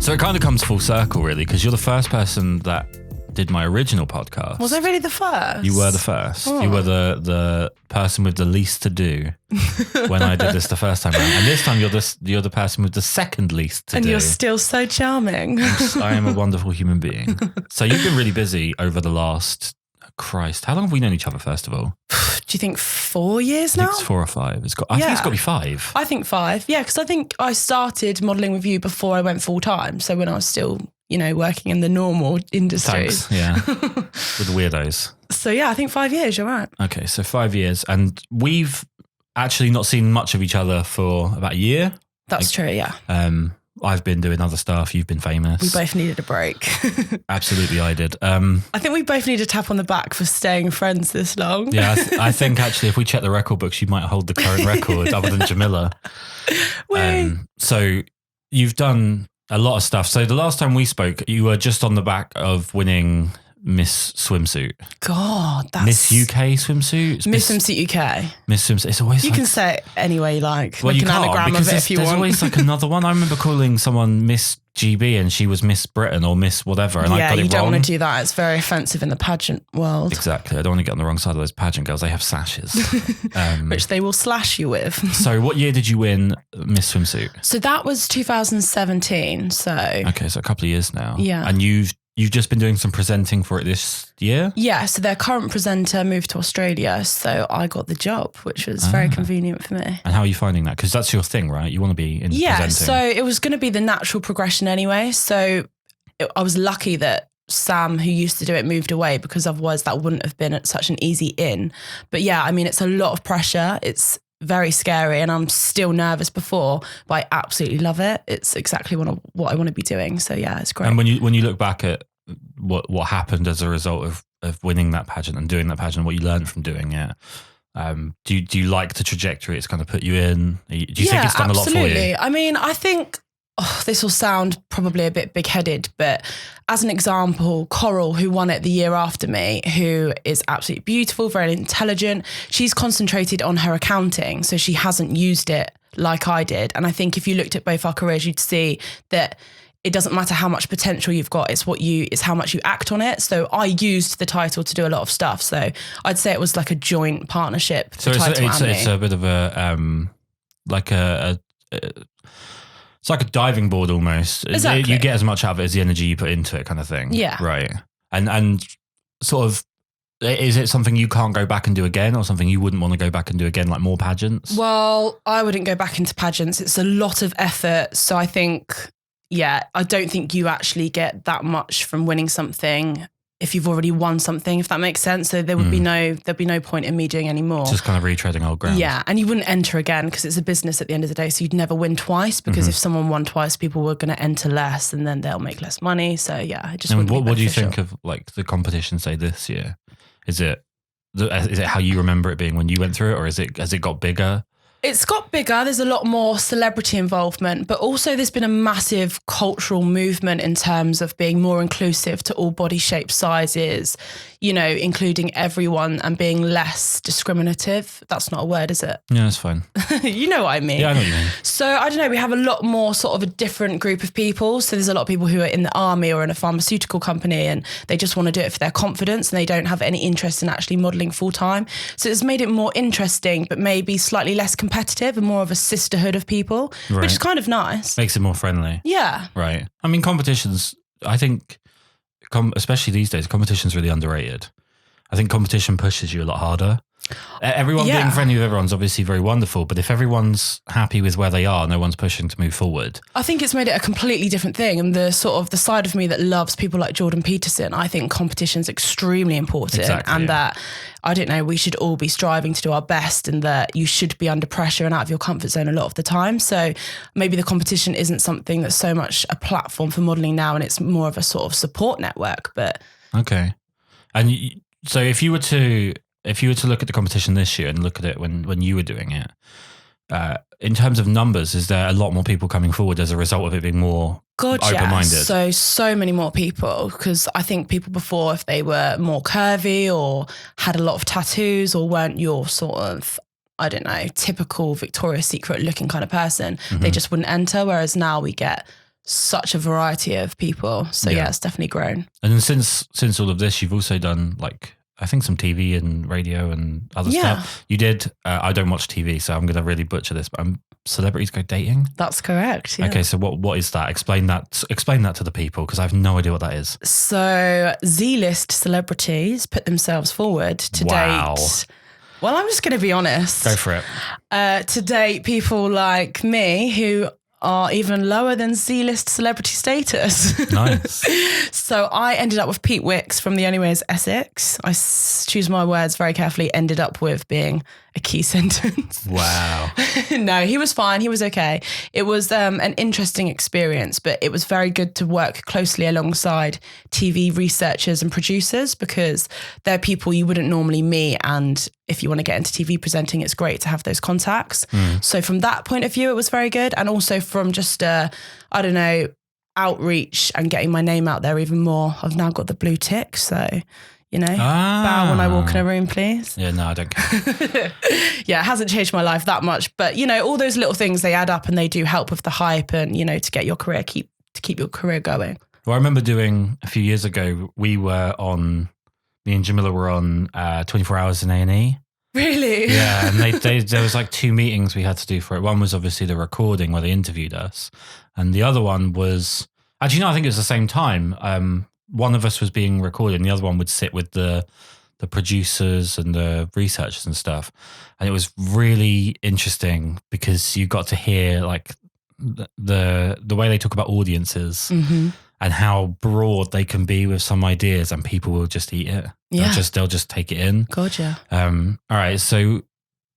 So it kind of comes full circle, really, because you're the first person that did my original podcast. Was I really the first? You were the first. Oh. You were the person with the least to do when I did this the first time around. And this time you're the person with the second least to do. And you're still so charming. I am a wonderful human being. So you've been really busy over the last... Christ, how long have we known each other, first of all? Do you think 4 years now? I think it's 4 or 5. I think it's got to be 5. I think 5. Yeah, because I think I started modelling with you before I went full time. So when I was still, working in the normal industry. Thanks, yeah. With the weirdos. So yeah, I think 5 years, you're right. Okay, so 5 years. And we've actually not seen much of each other for about a year. That's true, yeah. I've been doing other stuff. You've been famous. We both needed a break. Absolutely, I did. I think we both need a tap on the back for staying friends this long. Yeah, I think actually if we check the record books, you might hold the current record other than Jamila. So you've done a lot of stuff. So the last time we spoke, you were just on the back of winning Miss Swimsuit. God, that's... Miss UK Swimsuit? Miss Swimsuit UK. Miss Swimsuit. It's always You can say it any way you like. Well, like you an can't, anagram of it if you there's want. always like another one. I remember calling someone Miss GB and she was Miss Britain or Miss whatever, and I got it wrong. Yeah, you don't want to do that. It's very offensive in the pageant world. Exactly. I don't want to get on the wrong side of those pageant girls. They have sashes. Which they will slash you with. So what year did you win Miss Swimsuit? So that was 2017. Okay, so a couple of years now. Yeah. And you've just been doing some presenting for it this year? Yeah, so their current presenter moved to Australia, so I got the job, which was very convenient for me. And how are you finding that? Because that's your thing, right? You want to be in presenting. Yeah, so it was going to be the natural progression anyway. So I was lucky that Sam, who used to do it, moved away, because otherwise that wouldn't have been such an easy in. But yeah, I mean, it's a lot of pressure. It's very scary and I'm still nervous before, but I absolutely love it. It's exactly what I want to be doing. So yeah, it's great. And when you look back at what happened as a result of winning that pageant and doing that pageant, what you learned from doing it, do you like the trajectory it's kind of put you in? Do you think it's done absolutely. a lot for you? I mean, I think this will sound probably a bit big-headed, but as an example, Karl, who won it the year after me, who is absolutely beautiful, very intelligent, she's concentrated on her accounting, so she hasn't used it like I did. And I think if you looked at both our careers, you'd see that it doesn't matter how much potential you've got, it's how much you act on it. So I used the title to do a lot of stuff. So I'd say it was like a joint partnership. So it's a bit of a it's like a diving board almost. Exactly. You get as much out of it as the energy you put into it, kind of thing. Yeah. Right. And sort of, is it something you can't go back and do again, or something you wouldn't want to go back and do again, like more pageants? Well, I wouldn't go back into pageants. It's a lot of effort. So I think, I don't think you actually get that much from winning something if you've already won something, if that makes sense. So there'd be no point in me doing any more. Just kind of retreading old ground. Yeah, and you wouldn't enter again because it's a business at the end of the day. So you'd never win twice, because if someone won twice, people were going to enter less and then they'll make less money. So yeah, it just and wouldn't be what do you beneficial. think of like the competition, say this year? Is it how you remember it being when you went through it, or has it got bigger? It's got bigger. There's a lot more celebrity involvement, but also there's been a massive cultural movement in terms of being more inclusive to all body shapes, sizes, including everyone, and being less discriminative. That's not a word, is it? Yeah, that's fine. You know what I mean? Yeah, I know what you mean. So I don't know, we have a lot more sort of a different group of people. So there's a lot of people who are in the army or in a pharmaceutical company, and they just want to do it for their confidence, and they don't have any interest in actually modelling full time. So it's made it more interesting, but maybe slightly less competitive and more of a sisterhood of people, which is kind of nice. Makes it more friendly. Yeah. Right. I mean, competitions, I think, especially these days, competition's really underrated. I think competition pushes you a lot harder. Everyone being friendly with everyone's obviously very wonderful, but if everyone's happy with where they are, no one's pushing to move forward. I think it's made it a completely different thing. And the side of me that loves people like Jordan Peterson, I think competition's extremely important. Exactly, and that, I don't know, we should all be striving to do our best, and that you should be under pressure and out of your comfort zone a lot of the time. So maybe the competition isn't something that's so much a platform for modelling now, and it's more of a sort of support network. But okay. And so if you were to look at the competition this year and look at it when you were doing it, in terms of numbers, is there a lot more people coming forward as a result of it being more open-minded? Yeah. So many more people, because I think people before, if they were more curvy or had a lot of tattoos or weren't your sort of, I don't know, typical Victoria's Secret looking kind of person, they just wouldn't enter. Whereas now we get such a variety of people. So yeah, it's definitely grown. And then since all of this, you've also done like, I think some TV and radio and other stuff. You did. I don't watch TV, so I'm going to really butcher this, but celebrities go dating? That's correct. Yeah. Okay, so what is that? Explain that to the people, because I have no idea what that is. So Z-list celebrities put themselves forward to date. Well, I'm just going to be honest. Go for it. To date people like me who are even lower than Z-list celebrity status. Nice. So I ended up with Pete Wicks from The Only Way Is Essex. I choose my words very carefully. Ended up with being a key sentence. Wow. No, he was fine. He was okay. It was an interesting experience, but it was very good to work closely alongside TV researchers and producers, because they're people you wouldn't normally meet. And if you want to get into TV presenting, it's great to have those contacts. So from that point of view, it was very good. And also from just, outreach and getting my name out there even more. I've now got the blue tick, so... bow when I walk in a room, please. Yeah, no, I don't care. Yeah, it hasn't changed my life that much. But, all those little things, they add up and they do help with the hype and, to get your career, keep your career going. Well, I remember doing a few years ago, me and Jamila were on 24 Hours in A&E. Really? Yeah, and there was like 2 meetings we had to do for it. One was obviously the recording where they interviewed us. And the other one was, actually, no, I think it was the same time. One of us was being recorded and the other one would sit with the producers and the researchers and stuff. And it was really interesting because you got to hear like the way they talk about audiences and how broad they can be with some ideas, and people will just eat it. Yeah. They'll just take it in. God, yeah. All right. So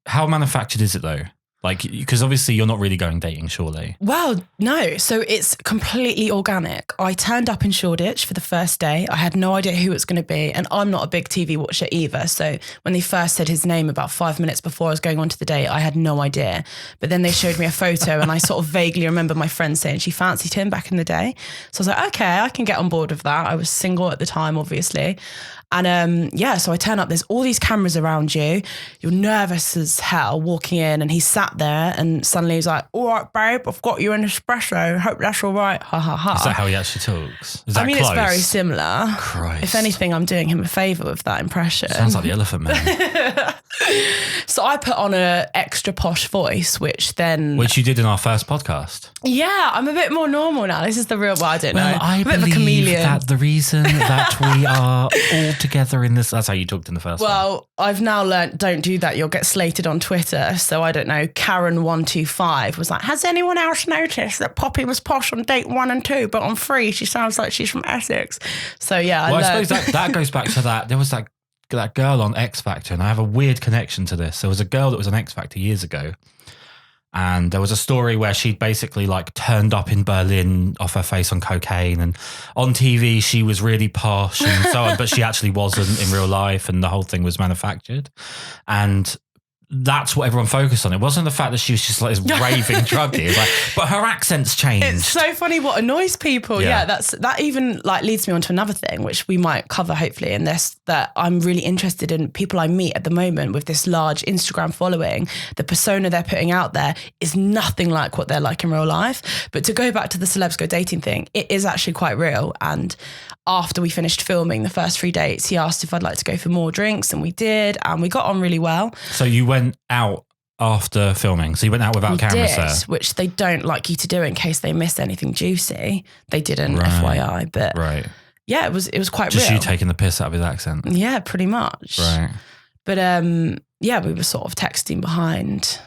how manufactured is it though? Like, because obviously you're not really going dating, surely. Well, no. So it's completely organic. I turned up in Shoreditch for the first day. I had no idea who it was going to be. And I'm not a big TV watcher either. So when they first said his name about 5 minutes before I was going on to the date, I had no idea. But then they showed me a photo and I sort of vaguely remember my friend saying she fancied him back in the day. So I was like, okay, I can get on board with that. I was single at the time, obviously. And so I turn up, there's all these cameras around you. You're nervous as hell walking in, and he sat there and suddenly he's like, all right, babe, I've got you an espresso. Hope that's all right. Ha, ha, ha. Is that how he actually talks? Is that close? It's very similar. Christ. If anything, I'm doing him a favour with that impression. Sounds like the Elephant Man. So I put on an extra posh voice, which you did in our first podcast. Yeah, I'm a bit more normal now. This is the real, I don't know. I believe a chameleon. That the reason that we are all together in this, that's how you talked in the first one. Well, I've now learnt, don't do that. You'll get slated on Twitter. So I don't know, Karen125 was like, has anyone else noticed that Poppy was posh on date 1 and 2, but on 3 she sounds like she's from Essex? So yeah. Well, I suppose that goes back to that. There was that girl on X Factor, and I have a weird connection to this. There was a girl that was on X Factor years ago, and there was a story where she'd basically like turned up in Berlin off her face on cocaine, and on TV she was really posh and so on, but she actually wasn't in real life, and the whole thing was manufactured. And that's what everyone focused on. It wasn't the fact that she was just like this raving druggie. It's like, but her accent's changed. It's so funny what annoys people. Yeah, that even like leads me on to another thing, which we might cover hopefully in this, that I'm really interested in people I meet at the moment with this large Instagram following. The persona they're putting out there is nothing like what they're like in real life. But to go back to the celebs go dating thing, it is actually quite real. And after we finished filming the first 3 dates, he asked if I'd like to go for more drinks, and we did, and we got on really well. So you went out after filming? So you went out without cameras there? Which they don't like you to do in case they missed anything juicy. They didn't, FYI. But yeah, it was quite just real. You taking the piss out of his accent? Yeah, pretty much. Right. But we were sort of texting behind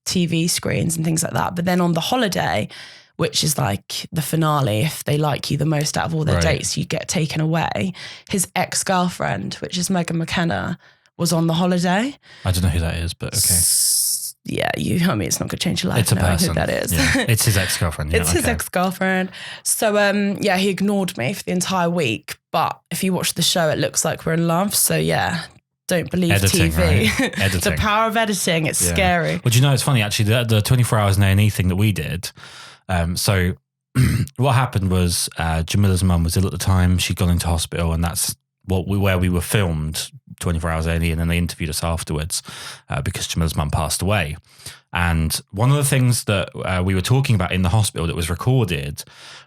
TV screens and things like that. But then on the holiday, which is like the finale, if they like you the most out of all their dates, you get taken away. His ex-girlfriend, which is Megan McKenna, was on the holiday. I don't know who that is, but okay. Yeah, it's not going to change your life. It's a person. Who that is. Yeah. It's his ex-girlfriend. Yeah, it's his ex-girlfriend. So, he ignored me for the entire week. But if you watch the show, it looks like we're in love. So, yeah, don't believe editing, TV. Right? Editing. The power of editing, it's scary. Well, do you know, it's funny, actually, the 24 hours in A&E thing that we did. So what happened was Jamila's mum was ill at the time. She'd gone into hospital, and that's where we were filmed 24 hours A&E, and then they interviewed us afterwards because Jamila's mum passed away. And one of the things that we were talking about in the hospital that was recorded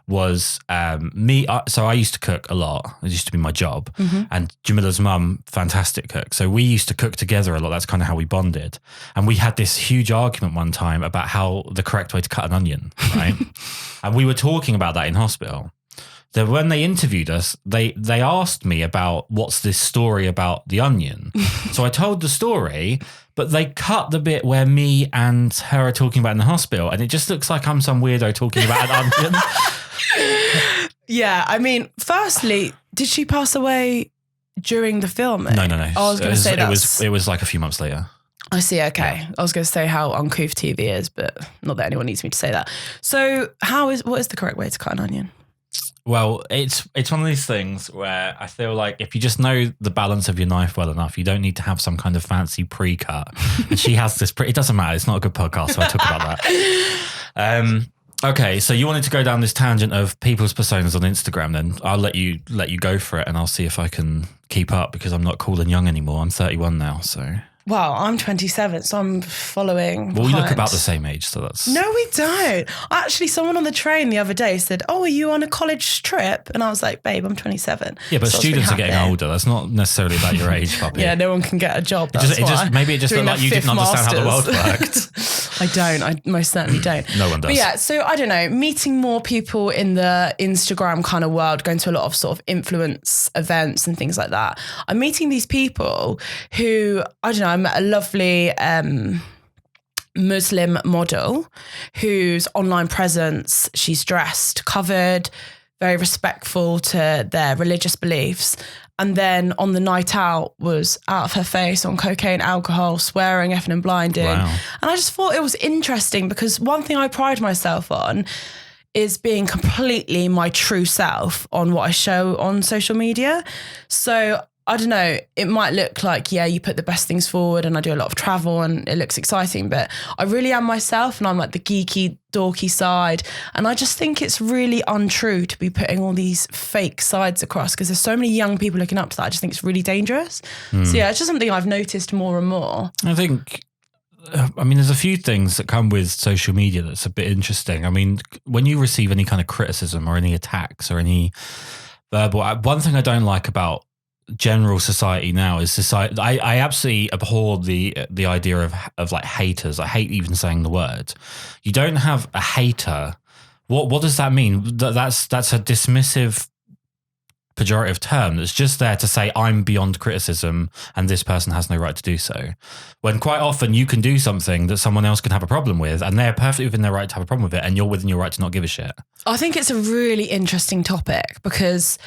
was me. So I used to cook a lot. It used to be my job. Mm-hmm. And Jamila's mum, fantastic cook. So we used to cook together a lot. That's kind of how we bonded. And we had this huge argument one time about how the correct way to cut an onion, right? And we were talking about that in hospital. So when they interviewed us, they asked me about what's this story about the onion. So I told the story, but they cut the bit where me and her are talking about in the hospital, and it just looks like I'm some weirdo talking about an onion. Yeah, I mean, firstly, did she pass away during the filming? No. I was going to say that. It was like a few months later. I see. Okay. Yeah. I was going to say how uncouth TV is, but not that anyone needs me to say that. So what is the correct way to cut an onion? Well, it's one of these things where I feel like if you just know the balance of your knife well enough, you don't need to have some kind of fancy pre-cut. And she has this it doesn't matter. It's not a good podcast, so I talk about that. Okay, so you wanted to go down this tangent of people's personas on Instagram, then I'll let you go for it, and I'll see if I can keep up, because I'm not cool and young anymore. I'm 31 now, so... Well, I'm 27, so I'm following Well, we look about the same age, so that's... No, we don't. Actually, someone on the train the other day said, "Oh, are you on a college trip?" And I was like, "Babe, I'm 27. Yeah, but so students are getting older. That's not necessarily about your age, puppy. Yeah, no one can get a job. Maybe it just looked like you didn't understand how the world worked. I don't. I most certainly don't. No one does. But yeah, so I don't know, meeting more people in the Instagram kind of world, going to a lot of sort of influence events and things like that. I'm meeting these people who, I don't know, I met a lovely Muslim model whose online presence, she's dressed, covered, very respectful to their religious beliefs. And then on the night out was out of her face on cocaine, alcohol, swearing, effing and blinding. Wow. And I just thought it was interesting, because one thing I pride myself on is being completely my true self on what I show on social media. So I don't know, it might look like, yeah, you put the best things forward and I do a lot of travel and it looks exciting, but I really am myself, and I'm like the geeky, dorky side. And I just think it's really untrue to be putting all these fake sides across, because there's so many young people looking up to that. I just think it's really dangerous. So yeah, it's just something I've noticed more and more. I think, there's a few things that come with social media that's a bit interesting. I mean, when you receive any kind of criticism or any attacks or any verbal, one thing I don't like about general society now is society. I absolutely abhor the idea of like haters. I hate even saying the word. You don't have a hater. What does that mean? That's a dismissive, pejorative term that's just there to say I'm beyond criticism and this person has no right to do so. When quite often you can do something that someone else can have a problem with, and they're perfectly within their right to have a problem with it, and you're within your right to not give a shit. I think it's a really interesting topic, because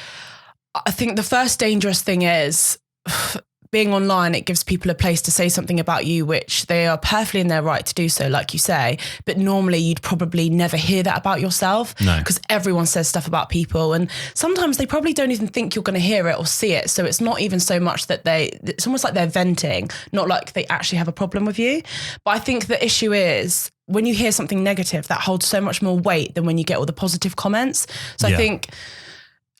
I think the first dangerous thing is being online. It gives people a place to say something about you, which they are perfectly in their right to do so, like you say. But normally you'd probably never hear that about yourself, because everyone says stuff about people. And sometimes they probably don't even think you're going to hear it or see it. So it's not even so much that it's almost like they're venting, not like they actually have a problem with you. But I think the issue is, when you hear something negative, that holds so much more weight than when you get all the positive comments. So I think,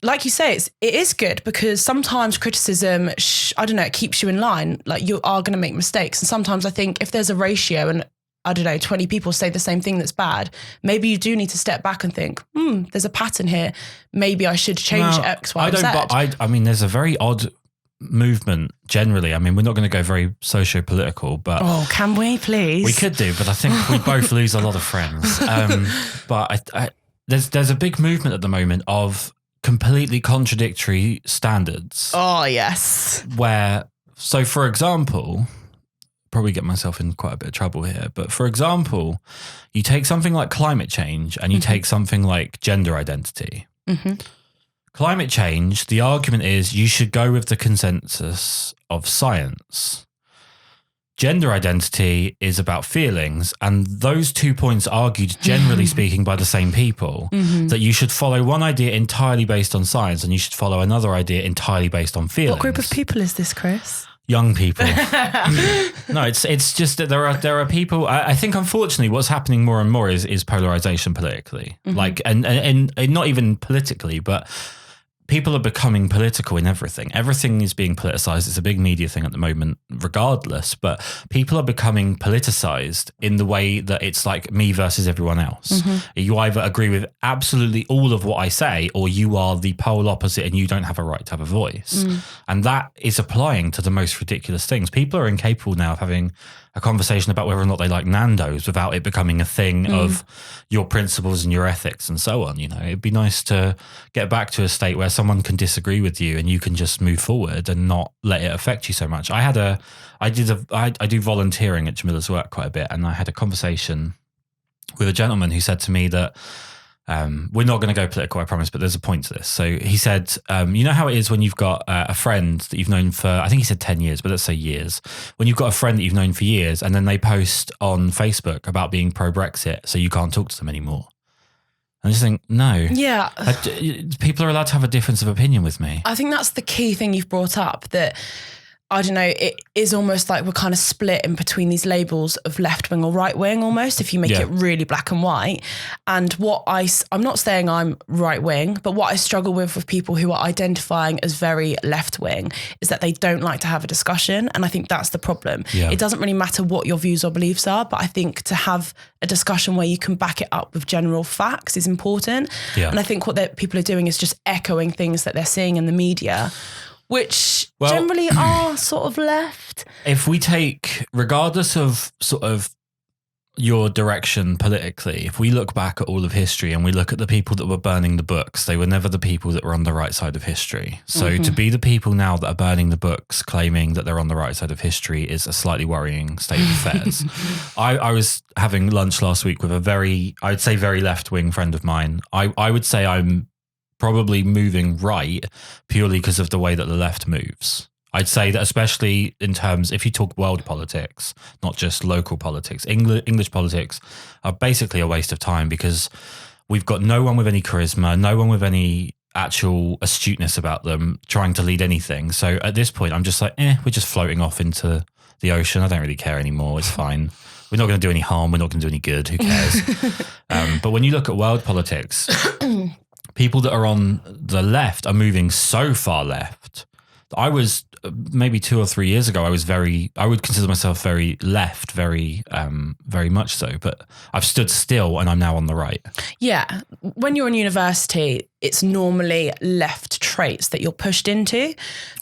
like you say, it is good, because sometimes criticism, it keeps you in line. Like, you are going to make mistakes. And sometimes I think if there's a ratio and 20 people say the same thing that's bad, maybe you do need to step back and think, there's a pattern here. Maybe I should change X, Y, Z. I mean, there's a very odd movement generally. I mean, we're not going to go very socio-political, but... Oh, can we, please? We could do, but I think we both lose a lot of friends. But there's a big movement at the moment of completely contradictory standards. Oh, yes. So for example, probably get myself in quite a bit of trouble here, but for example, you take something like climate change and you take something like gender identity. Mm-hmm. Climate change, the argument is you should go with the consensus of science. Gender identity is about feelings, and those 2 points argued, generally speaking, by the same people, that you should follow one idea entirely based on science and you should follow another idea entirely based on feelings. What group of people is this, Kris? young people. No, it's just that there are people. I think unfortunately, what's happening more and more is polarization politically, like and not even politically, but people are becoming political in everything. Everything is being politicized. It's a big media thing at the moment, regardless. But people are becoming politicized in the way that it's like me versus everyone else. You either agree with absolutely all of what I say, or you are the pole opposite and you don't have a right to have a voice. And that is applying to the most ridiculous things. People are incapable now of having a conversation about whether or not they like Nando's without it becoming a thing of your principles and your ethics and so on. You know, it'd be nice to get back to a state where someone can disagree with you and you can just move forward and not let it affect you so much. I do volunteering at Jamila's work quite a bit, and I had a conversation with a gentleman who said to me that we're not going to go political, I promise, but there's a point to this. So he said, you know how it is when you've got a friend that you've known for, I think he said 10 years, but let's say years. When you've got a friend that you've known for years and then they post on Facebook about being pro-Brexit, so you can't talk to them anymore. I just think, no. Yeah. People are allowed to have a difference of opinion with me. I think that's the key thing you've brought up, that I don't know, it is almost like we're kind of split in between these labels of left wing or right wing almost, if you make it really black and white. And I'm not saying I'm right wing, but what I struggle with people who are identifying as very left wing is that they don't like to have a discussion. And I think that's the problem. Yeah. It doesn't really matter what your views or beliefs are, but I think to have a discussion where you can back it up with general facts is important. Yeah. And I think what people are doing is just echoing things that they're seeing in the media, which generally are sort of left. If we take, regardless of sort of your direction politically, if we look back at all of history and we look at the people that were burning the books, they were never the people that were on the right side of history. So to be the people now that are burning the books claiming that they're on the right side of history is a slightly worrying state of affairs. I was having lunch last week with I'd say very left-wing friend of mine. I would say I'm probably moving right purely because of the way that the left moves. I'd say that especially in terms, if you talk world politics, not just local politics, English politics are basically a waste of time because we've got no one with any charisma, no one with any actual astuteness about them trying to lead anything. So at this point, I'm just like, we're just floating off into the ocean. I don't really care anymore. It's fine. We're not going to do any harm. We're not going to do any good. Who cares? But when you look at world politics, people that are on the left are moving so far left. I was maybe 2 or 3 years ago, I would consider myself very left, very much so, but I've stood still and I'm now on the right. Yeah. When you're in university, it's normally left traits that you're pushed into.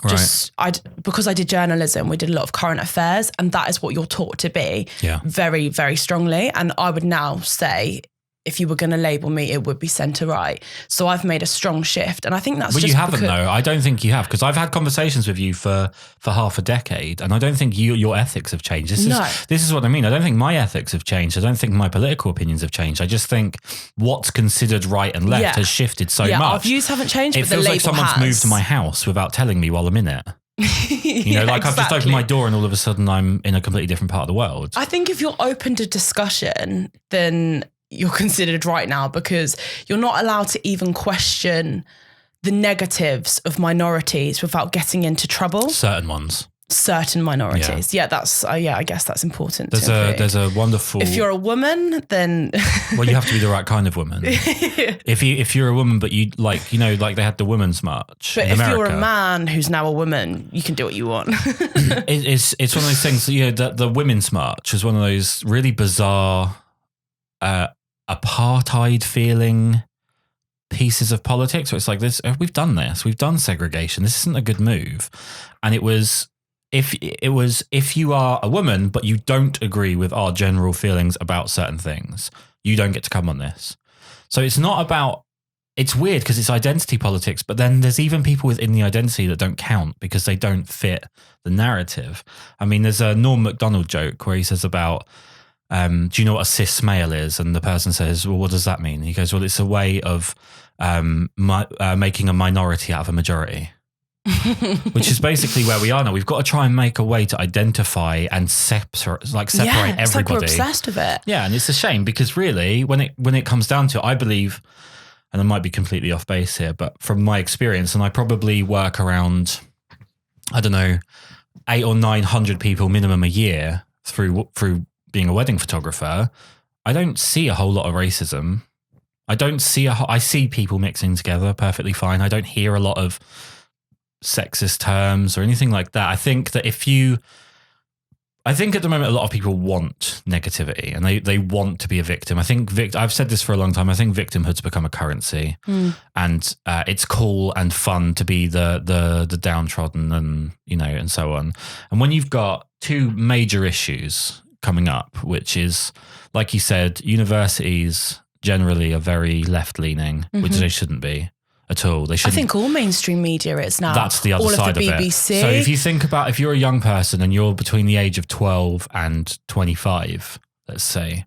Because I did journalism, we did a lot of current affairs, and that is what you're taught to be very, very strongly. And I would now say, if you were going to label me, it would be centre right. So I've made a strong shift. And I think that's you haven't though. I don't think you have, because I've had conversations with you for half a decade and I don't think your ethics have changed. This is what I mean. I don't think my ethics have changed. I don't think my political opinions have changed. I just think what's considered right and left has shifted so much. Our views haven't changed, it but the feels label like someone's moved to my house without telling me while I'm in it. I've just opened my door and all of a sudden I'm in a completely different part of the world. I think if you're open to discussion, then you're considered right now, because you're not allowed to even question the negatives of minorities without getting into trouble. Certain minorities. Yeah, that's I guess that's important. There's a wonderful. If you're a woman, then well, you have to be the right kind of woman. If you're a woman, but you like they had the Women's March. But in if America, you're a man who's now a woman, you can do what you want. It's one of those things. The Women's March was one of those really bizarre, apartheid feeling pieces of politics where it's like this, we've done segregation, this isn't a good move. And it was if you are a woman but you don't agree with our general feelings about certain things, you don't get to come on this. So it's not about, it's weird because it's identity politics, but then there's even people within the identity that don't count because they don't fit the narrative. I mean, there's a Norm Macdonald joke where he says about do you know what a cis male is? And the person says, well, what does that mean? He goes, well, it's a way of making a minority out of a majority, which is basically where we are now. We've got to try and make a way to identify and separate everybody. It's like we're obsessed with it. Yeah, and it's a shame because really, when it comes down to it, I believe, and I might be completely off base here, but from my experience, and I probably work around, I don't know, 800 or 900 people minimum a year through being a wedding photographer, I don't see a whole lot of racism. I see people mixing together perfectly fine. I don't hear a lot of sexist terms or anything like that. I think that I think at the moment a lot of people want negativity and they want to be a victim. I think I've said this for a long time. I think victimhood's become a currency, and it's cool and fun to be the downtrodden and and so on. And when you've got two major issues coming up, which is, like you said, universities generally are very left leaning, which they shouldn't be at all. They shouldn't. I think all mainstream media is now. That's the other side of it. So if you think about, if you're a young person and you're between the age of 12 and 25, let's say,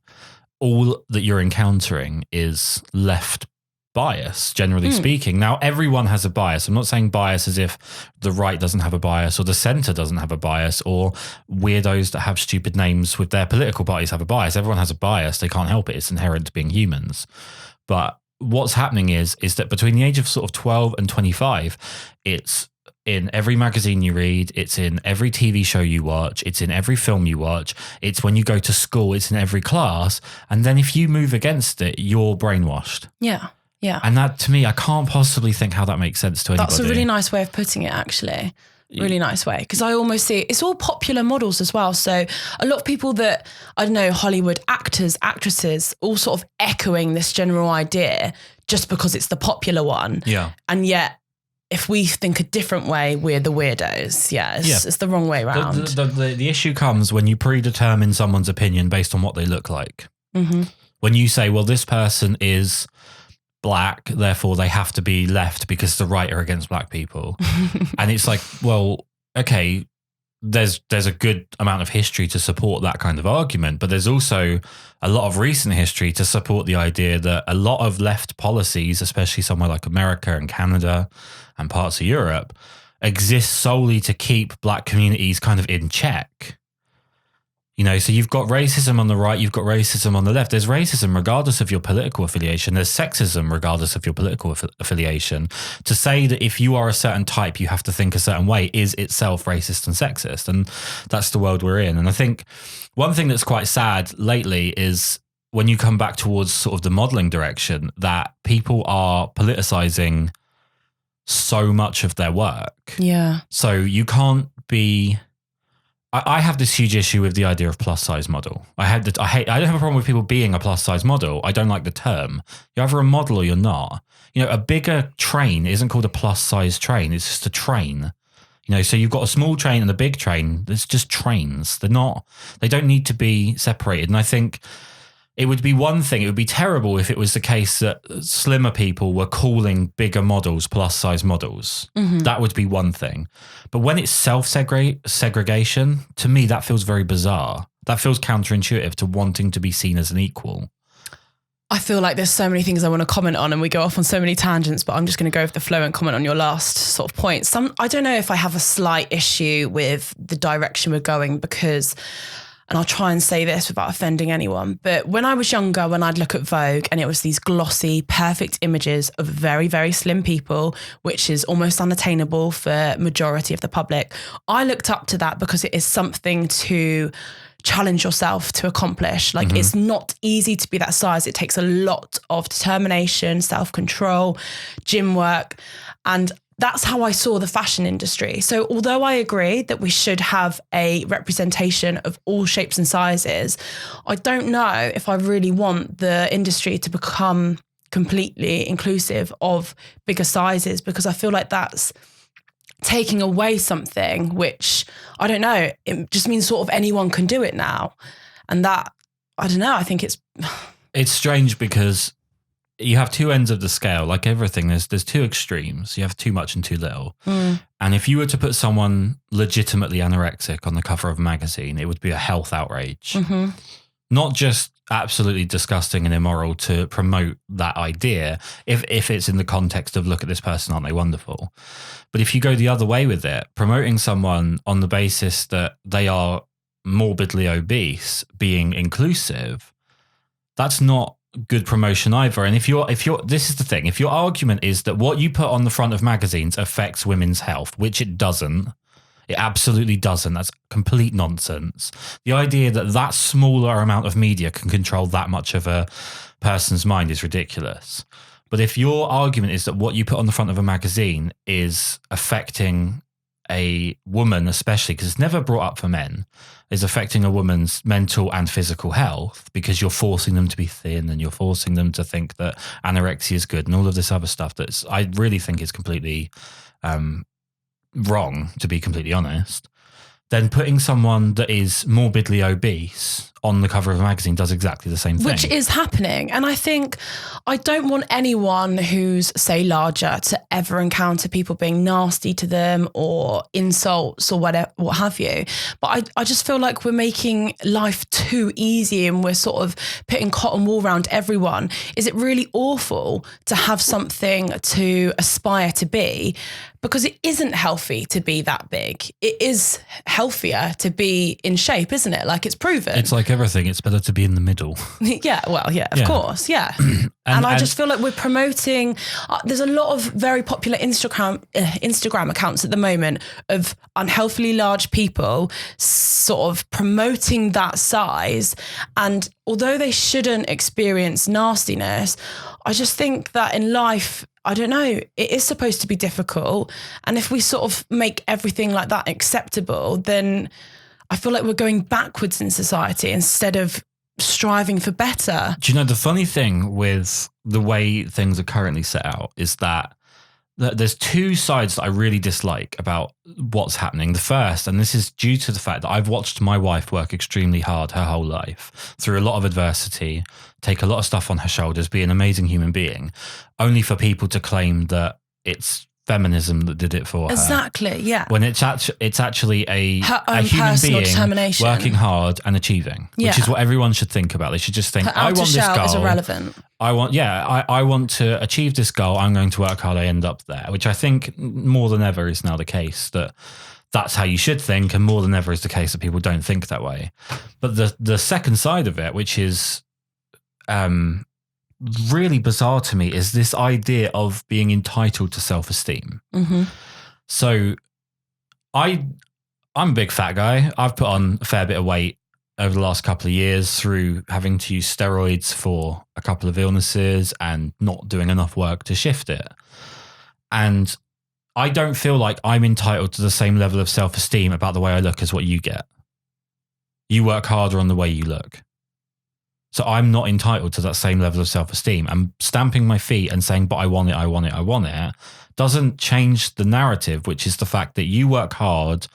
all that you're encountering is left bias, generally speaking. Now, everyone has a bias. I'm not saying bias as if the right doesn't have a bias or the centre doesn't have a bias or weirdos that have stupid names with their political parties have a bias. Everyone has a bias. They can't help it. It's inherent to being humans. But what's happening is that between the age of sort of 12 and 25, it's in every magazine you read, it's in every TV show you watch, it's in every film you watch, it's when you go to school, it's in every class. And then if you move against it, you're brainwashed. Yeah. Yeah. And that, to me, I can't possibly think how that makes sense to anybody. That's a really nice way of putting it, actually. Really nice way. Because I almost see it's all popular models as well. So a lot of people that, I don't know, Hollywood actors, actresses, all sort of echoing this general idea just because it's the popular one. Yeah. And yet, if we think a different way, we're the weirdos. Yeah, it's the wrong way around. The issue comes when you predetermine someone's opinion based on what they look like. Mm-hmm. When you say, well, this person is black, therefore they have to be left because the right are against black people. And it's like, well, okay, there's a good amount of history to support that kind of argument, but there's also a lot of recent history to support the idea that a lot of left policies, especially somewhere like America and Canada and parts of Europe, exist solely to keep black communities kind of in check. So you've got racism on the right, you've got racism on the left. There's racism regardless of your political affiliation. There's sexism regardless of your political affiliation. To say that if you are a certain type, you have to think a certain way is itself racist and sexist. And that's the world we're in. And I think one thing that's quite sad lately is when you come back towards sort of the modeling direction, that people are politicizing so much of their work. Yeah. So you can't be... I have this huge issue with the idea of plus size model. I don't have a problem with people being a plus size model. I don't like the term. You're either a model or you're not. A bigger train isn't called a plus size train. It's just a train. So you've got a small train and a big train. It's just trains. They don't need to be separated. And I think it would be one thing. It would be terrible if it was the case that slimmer people were calling bigger models plus size models. Mm-hmm. That would be one thing. But when it's segregation, to me, that feels very bizarre. That feels counterintuitive to wanting to be seen as an equal. I feel like there's so many things I want to comment on and we go off on so many tangents, but I'm just going to go with the flow and comment on your last sort of point. I don't know if I have a slight issue with the direction we're going because... And I'll try and say this without offending anyone. But when I was younger, when I'd look at Vogue and it was these glossy, perfect images of very, very slim people, which is almost unattainable for majority of the public, I looked up to that because it is something to challenge yourself to accomplish. Like It's not easy to be that size. It takes a lot of determination, self-control, gym work. And that's how I saw the fashion industry. So although I agree that we should have a representation of all shapes and sizes, I don't know if I really want the industry to become completely inclusive of bigger sizes, because I feel like that's taking away something, which, I don't know, it just means sort of anyone can do it now. And that, I don't know, I think it's strange because you have two ends of the scale. Like everything, there's two extremes. You have too much and too little. And if you were to put someone legitimately anorexic on the cover of a magazine, it would be a health outrage. Not just absolutely disgusting and immoral to promote that idea, if it's in the context of, look at this person, aren't they wonderful? But if you go the other way with it, promoting someone on the basis that they are morbidly obese, being inclusive, that's not good promotion either. And if you're this is the thing, if your argument is that what you put on the front of magazines affects women's health, which it doesn't, It absolutely doesn't. That's complete nonsense. The idea that that smaller amount of media can control that much of a person's mind is ridiculous. But if your argument is that what you put on the front of a magazine is affecting a woman, especially because it's never brought up for men, is affecting a woman's mental and physical health because you're forcing them to be thin and you're forcing them to think that anorexia is good and all of this other stuff I really think is completely wrong, to be completely honest, then putting someone that is morbidly obese on the cover of a magazine does exactly the same thing. Which is happening. And I think I don't want anyone who's, say, larger to ever encounter people being nasty to them or insults or whatever, what have you. But I just feel like we're making life too easy and we're sort of putting cotton wool around everyone. Is it really awful to have something to aspire to be? Because it isn't healthy to be that big. It is healthier to be in shape, isn't it? Like, it's proven. It's like everything. It's better to be in the middle. Yeah, well, yeah, of course, yeah. and I just feel like we're promoting, there's a lot of very popular Instagram accounts at the moment of unhealthily large people sort of promoting that size. And although they shouldn't experience nastiness, I just think that in life, I don't know, it is supposed to be difficult. And if we sort of make everything like that acceptable, then I feel like we're going backwards in society instead of striving for better. Do you know, the funny thing with the way things are currently set out is that there's two sides that I really dislike about what's happening. The first, and this is due to the fact that I've watched my wife work extremely hard her whole life through a lot of adversity, take a lot of stuff on her shoulders, be an amazing human being, only for people to claim that it's feminism that did it for her. Exactly, yeah. When it's actually a human being working hard and achieving, which is what everyone should think about. They should just think, I want this goal. Is irrelevant. I want to achieve this goal. I'm going to work hard. I end up there, which I think more than ever is now the case, that's how you should think, and more than ever is the case that people don't think that way. But the second side of it, which is really bizarre to me, is this idea of being entitled to self-esteem. Mm-hmm. So I'm a big fat guy. I've put on a fair bit of weight over the last couple of years through having to use steroids for a couple of illnesses and not doing enough work to shift it. And I don't feel like I'm entitled to the same level of self-esteem about the way I look as what you get. You work harder on the way you look. So I'm not entitled to that same level of self-esteem. I'm stamping my feet and saying, but I want it, doesn't change the narrative, which is the fact that you work hard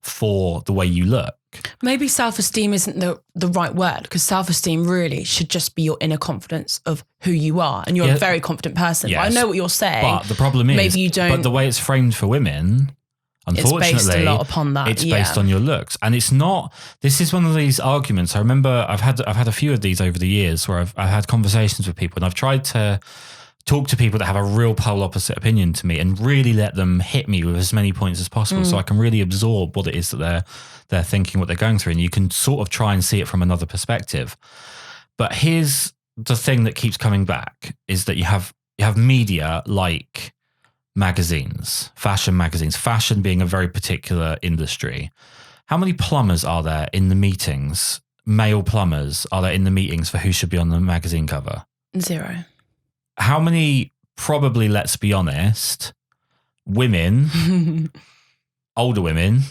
for the way you look. Maybe self-esteem isn't the right word, because self-esteem really should just be your inner confidence of who you are. And you're a very confident person. Yes, I know what you're saying. But the problem is, maybe you don't. But the way it's framed for women, unfortunately, it's based a lot upon that. It's based on your looks, and it's not. This is one of these arguments. I remember I've had a few of these over the years where I've had conversations with people, and I've tried to talk to people that have a real pole opposite opinion to me, and really let them hit me with as many points as possible, so I can really absorb what it is that they're thinking, what they're going through, and you can sort of try and see it from another perspective. But here's the thing that keeps coming back: is that you have media like magazines, fashion being a very particular industry. How many plumbers are there in the meetings? Male plumbers are there in the meetings for who should be on the magazine cover? 0. How many, probably, let's be honest, women, older women,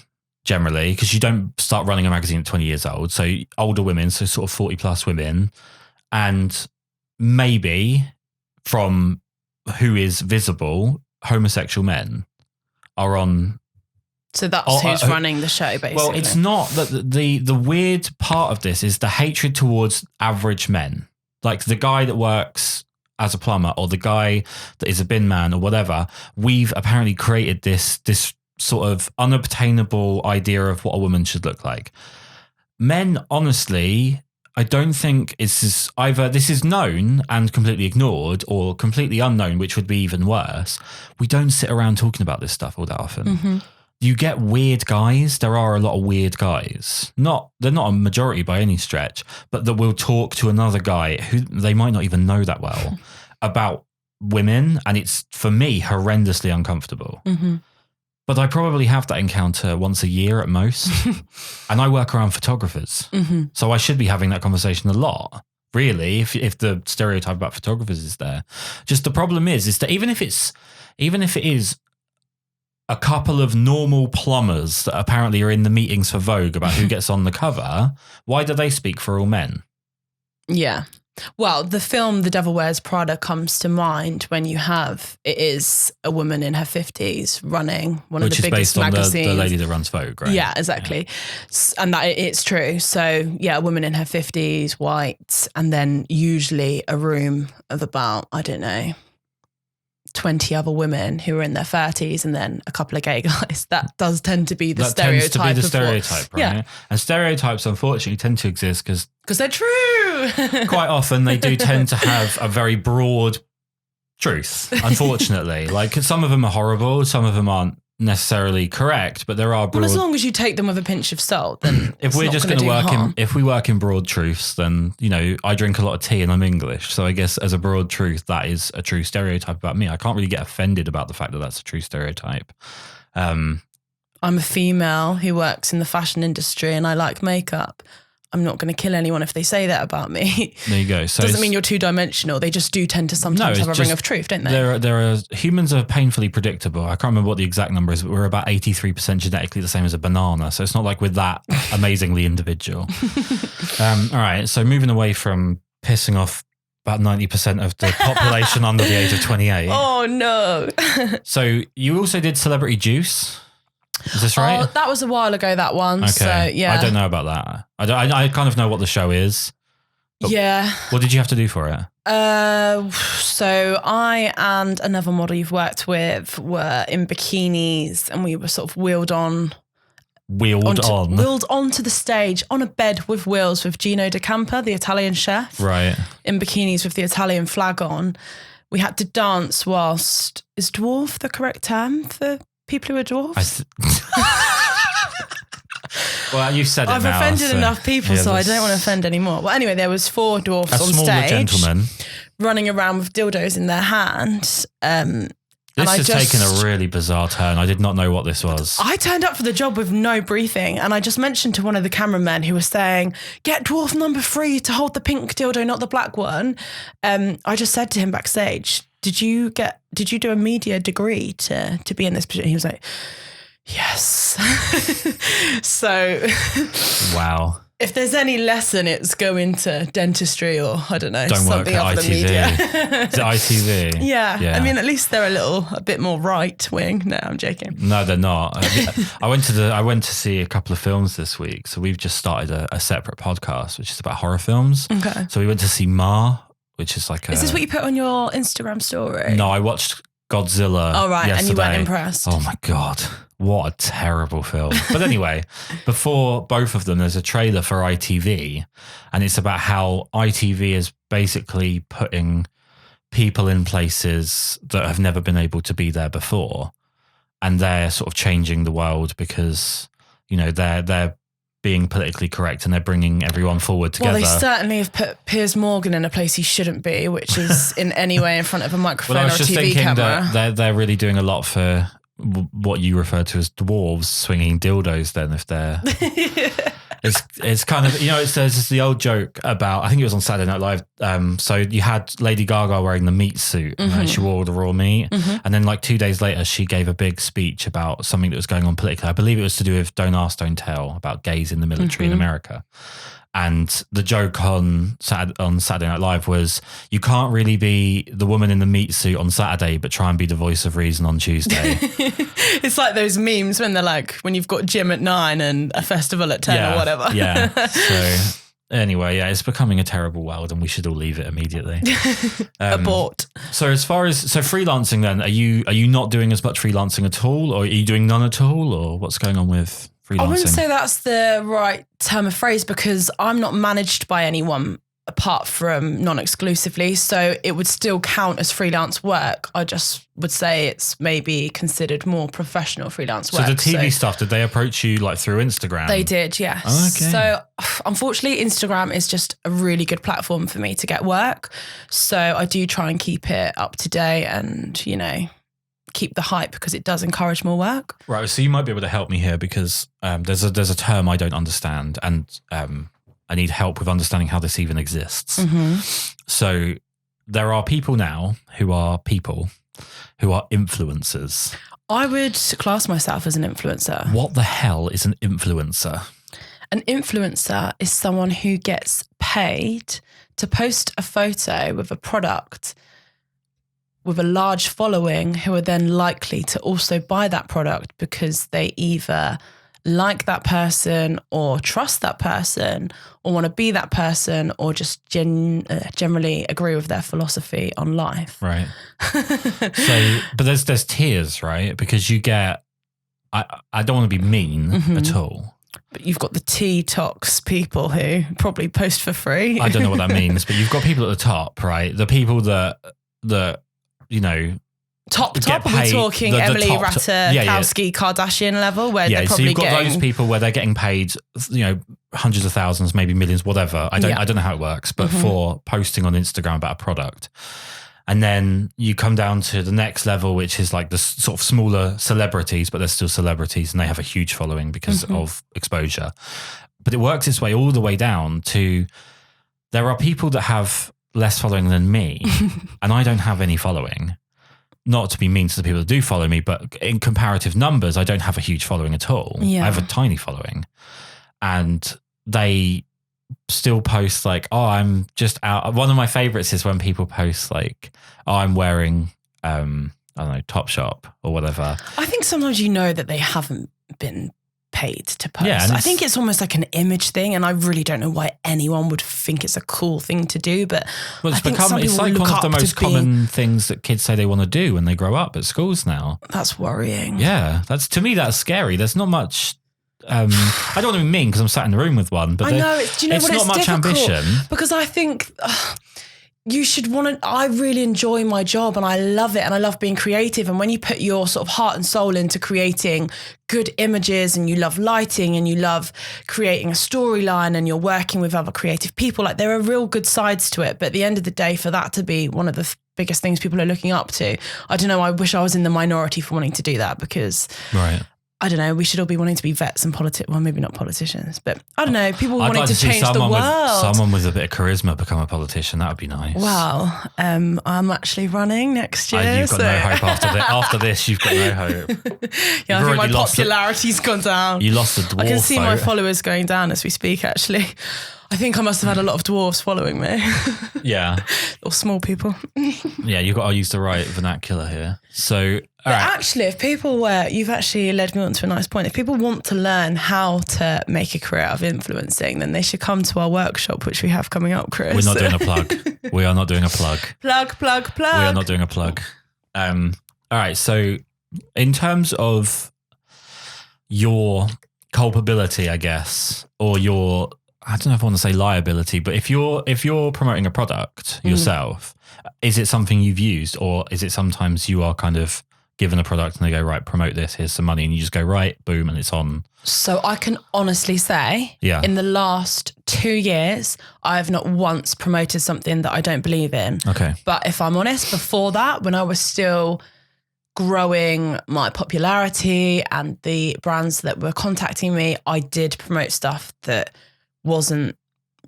generally, because you don't start running a magazine at 20 years old. So older women, so sort of 40 plus women, and maybe from who is visible, homosexual men are on. So that's who's running the show, basically. Well, it's not that the weird part of this is the hatred towards average men, like the guy that works as a plumber or the guy that is a bin man or whatever. We've apparently created this sort of unobtainable idea of what a woman should look like. Men, honestly, I don't think it's either this is known and completely ignored or completely unknown, which would be even worse. We don't sit around talking about this stuff all that often. Mm-hmm. You get weird guys. There are a lot of weird guys. They're not a majority by any stretch, but that will talk to another guy who they might not even know that well about women. And it's, for me, horrendously uncomfortable. Mm-hmm. But I probably have that encounter once a year at most. And I work around photographers. Mm-hmm. So I should be having that conversation a lot, really, if the stereotype about photographers is there. Just the problem is that even if it is a couple of normal plumbers that apparently are in the meetings for Vogue about who gets on the cover, why do they speak for all men? Yeah. Well, the film The Devil Wears Prada comes to mind when it is a woman in her 50s running one of the biggest magazines. Which is based on the lady that runs Vogue, right? Yeah, exactly. Yeah. And that it's true. So, yeah, a woman in her 50s, white, and then usually a room of about, I don't know, 20 other women who are in their 30s and then a couple of gay guys. That does tend to be the stereotype. Tends to be the stereotype, right? Yeah. And stereotypes, unfortunately, tend to exist because they're true. Quite often they do tend to have a very broad truth, unfortunately. Like some of them are horrible, some of them aren't necessarily correct, but there are broad... Well, as long as you take them with a pinch of salt, then if we're just going to work in broad truths, then, you know, I drink a lot of tea and I'm English. So I guess as a broad truth, that is a true stereotype about me. I can't really get offended about the fact that that's a true stereotype. I'm a female who works in the fashion industry and I like makeup. I'm not going to kill anyone if they say that about me. There you go. So doesn't mean you're two-dimensional. They just do tend to sometimes have a ring of truth, don't they? Humans are painfully predictable. I can't remember what the exact number is, but we're about 83% genetically the same as a banana. So it's not like we're that amazingly individual. All right. So moving away from pissing off about 90% of the population under the age of 28. Oh, no. So you also did Celebrity Juice. Is this right? Oh, that was a while ago, that one. Okay. So, yeah. I don't know about that. I kind of know what the show is. Yeah. What did you have to do for it? So I and another model you've worked with were in bikinis and we were sort of wheeled onto the stage on a bed with wheels with Gino De Campa, the Italian chef. Right. In bikinis with the Italian flag on. We had to dance whilst... Is dwarf the correct term for... people who are dwarfs? Well, you've said it now. I've offended enough people, so I don't want to offend anymore. Well, anyway, there was 4 dwarfs on stage. Gentlemen. Running around with dildos in their hand. This has taken a really bizarre turn. I did not know what this was. I turned up for the job with no briefing, and I just mentioned to one of the cameramen who was saying, get dwarf number 3 to hold the pink dildo, not the black one. I just said to him backstage, did you do a media degree to be in this position? He was like, yes. So, wow. If there's any lesson, it's go into dentistry or I don't know, something other than media. Is it ITV? Yeah. I mean, at least they're a bit more right wing. No, I'm joking. No, they're not. I went to see a couple of films this week. So we've just started a separate podcast, which is about horror films. Okay. So we went to see Ma, which is like Is this what you put on your Instagram story? No, I watched Godzilla yesterday. And you weren't impressed? Oh my God. What a terrible film. But anyway, before both of them, there's a trailer for ITV, and it's about how ITV is basically putting people in places that have never been able to be there before. And they're sort of changing the world because, you know, they're being politically correct and they're bringing everyone forward together. Well, they certainly have put Piers Morgan in a place he shouldn't be, which is in any way in front of a microphone or a TV camera. I was just thinking that they're really doing a lot for what you refer to as dwarves swinging dildos then if they're... It's kind of, you know, there's the old joke about, I think it was on Saturday Night Live. So you had Lady Gaga wearing the meat suit, and she wore all the raw meat. And then like 2 days later, she gave a big speech about something that was going on politically. I believe it was to do with Don't Ask, Don't Tell, about gays in the military in America. And the joke on Saturday Night Live was, you can't really be the woman in the meat suit on Saturday, but try and be the voice of reason on Tuesday. It's like those memes when they're like, when you've got gym at 9 and a festival at 10 or whatever. Yeah. So anyway, it's becoming a terrible world and we should all leave it immediately. Abort. So as far as freelancing then, are you not doing as much freelancing at all, or are you doing none at all, or what's going on with freelancing? I wouldn't say that's the right term of phrase because I'm not managed by anyone apart from non-exclusively. So it would still count as freelance work. I just would say it's maybe considered more professional freelance work. So the TV stuff, did they approach you like through Instagram? They did, yes. Oh, okay. So unfortunately, Instagram is just a really good platform for me to get work. So I do try and keep it up to date and, you know, keep the hype because it does encourage more work. Right. So you might be able to help me here because there's a term I don't understand, and I need help with understanding how this even exists. So there are people now who are influencers. I would class myself as an influencer. What the hell is an influencer? An influencer is someone who gets paid to post a photo with a product with a large following who are then likely to also buy that product because they either like that person or trust that person or want to be that person or just generally agree with their philosophy on life. Right. So, but there's tiers, right? Because you get, I don't want to be mean at all. But you've got the T-tox people who probably post for free. I don't know what that means, but you've got people at the top, right? The people that you know, top are we talking Emily Ratajkowski Kardashian level where they're probably so you've got those people where they're getting paid, you know, hundreds of thousands, maybe millions, whatever. I don't know how it works, but for posting on Instagram about a product. And then you come down to the next level, which is like the sort of smaller celebrities, but they're still celebrities and they have a huge following because of exposure. But it works its way all the way down to, there are people that have less following than me and I don't have any following. Not to be mean to the people that do follow me, but in comparative numbers, I don't have a huge following at all. I have a tiny following. And they still post like, oh, I'm just out. One of my favorites is when people post like, oh, I'm wearing, I don't know, Topshop or whatever. I think sometimes you know that they haven't been paid to post. Yeah, I think it's almost like an image thing, and I really don't know why anyone would think it's a cool thing to do, but it's like one of the most common things that kids say they want to do when they grow up at schools now. That's worrying. Yeah, to me that's scary. There's not much I don't want to be mean because I'm sat in the room with one, but I know it's not much ambition. Because I think you should want to. I really enjoy my job and I love it and I love being creative. And when you put your sort of heart and soul into creating good images and you love lighting and you love creating a storyline and you're working with other creative people, like there are real good sides to it. But at the end of the day, for that to be one of the biggest things people are looking up to, I don't know. I wish I was in the minority for wanting to do that because. Right. I don't know, we should all be wanting to be vets and well, maybe not politicians, but I don't know, people wanting to change the world. Someone with a bit of charisma become a politician, that would be nice. Well, I'm actually running next year. You've got no hope after this, you've got no hope. Yeah, I think my popularity's gone down. You lost the dwarf I can see vote. my followers going down as we speak, actually. I think I must have had a lot of dwarves following me. Yeah. Or small people. Yeah, you've got to use the right vernacular here. So, all right. Actually, if people you've actually led me on to a nice point. If people want to learn how to make a career out of influencing, then they should come to our workshop, which we have coming up, Kris. We're not doing a plug. We are not doing a plug. Plug. We are not doing a plug. All right. So in terms of your culpability, I guess, or your, I don't know if I want to say liability, but if you're promoting a product yourself, is it something you've used, or is it sometimes you are kind of given a product and they go, right, promote this, here's some money, and you just go, right, boom, and it's on? So I can honestly say, in the last 2 years, I have not once promoted something that I don't believe in. Okay. But if I'm honest, before that, when I was still growing my popularity and the brands that were contacting me, I did promote stuff that wasn't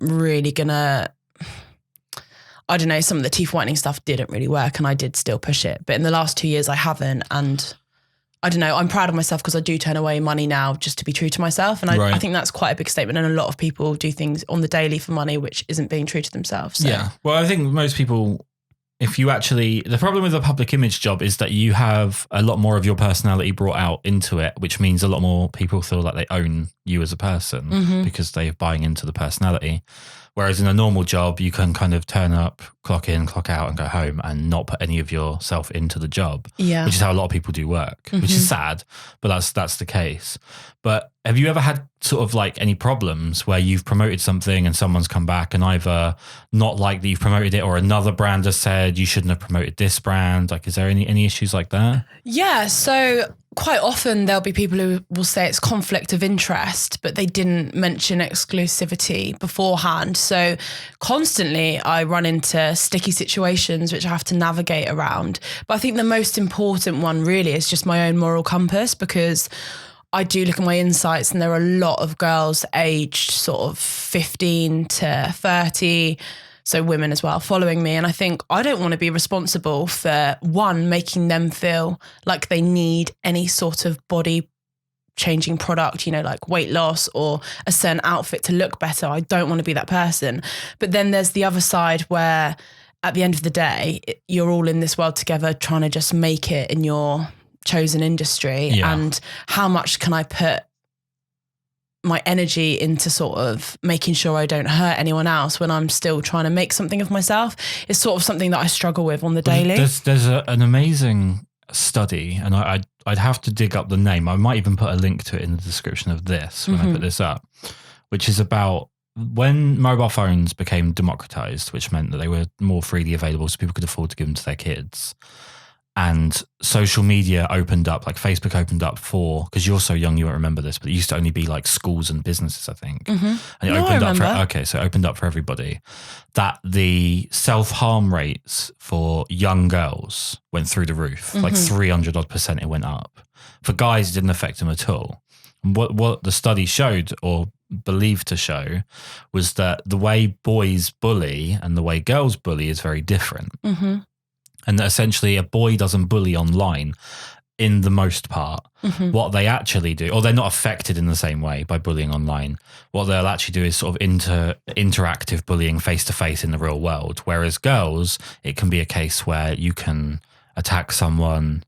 really gonna, I don't know, some of the teeth whitening stuff didn't really work and I did still push it. But in the last 2 years I haven't, and I don't know, I'm proud of myself because I do turn away money now just to be true to myself. And I think that's quite a big statement, and a lot of people do things on the daily for money which isn't being true to themselves. So. Yeah. Well, I think most people, if you actually, the problem with a public image job is that you have a lot more of your personality brought out into it, which means a lot more people feel like they own you as a person because they're buying into the personality. Whereas in a normal job, you can kind of turn up, clock in, clock out and go home and not put any of yourself into the job, which is how a lot of people do work, which is sad, but that's the case. But have you ever had sort of like any problems where you've promoted something and someone's come back and either not like that you've promoted it, or another brand has said you shouldn't have promoted this brand? Like, is there any issues like that? Yeah. So quite often there'll be people who will say it's conflict of interest, but they didn't mention exclusivity beforehand. So constantly I run into sticky situations which I have to navigate around. But I think the most important one really is just my own moral compass, because I do look at my insights and there are a lot of girls aged sort of 15 to 30, so women as well, following me. And I think I don't want to be responsible for, one, making them feel like they need any sort of body changing product, like weight loss or a certain outfit to look better. I don't want to be that person. But then there's the other side where at the end of the day, you're all in this world together trying to just make it in your chosen industry. Yeah. And how much can I put my energy into sort of making sure I don't hurt anyone else when I'm still trying to make something of myself? It's sort of something that I struggle with on the daily. There's an amazing study, and I'd have to dig up the name. I might even put a link to it in the description of this when I put this up, which is about when mobile phones became democratized, which meant that they were more freely available so people could afford to give them to their kids. And social media opened up, like Facebook opened up for, because you're so young, you won't remember this, but it used to only be like schools and businesses, I think. And it opened up so it opened up for everybody. That the self-harm rates for young girls went through the roof, like 300% it went up. For guys, it didn't affect them at all. And what the study showed, or believed to show, was that the way boys bully and the way girls bully is very different. And that essentially a boy doesn't bully online in the most part. What they actually do, or they're not affected in the same way by bullying online. What they'll actually do is sort of interactive bullying face-to-face in the real world. Whereas girls, it can be a case where you can attack someone,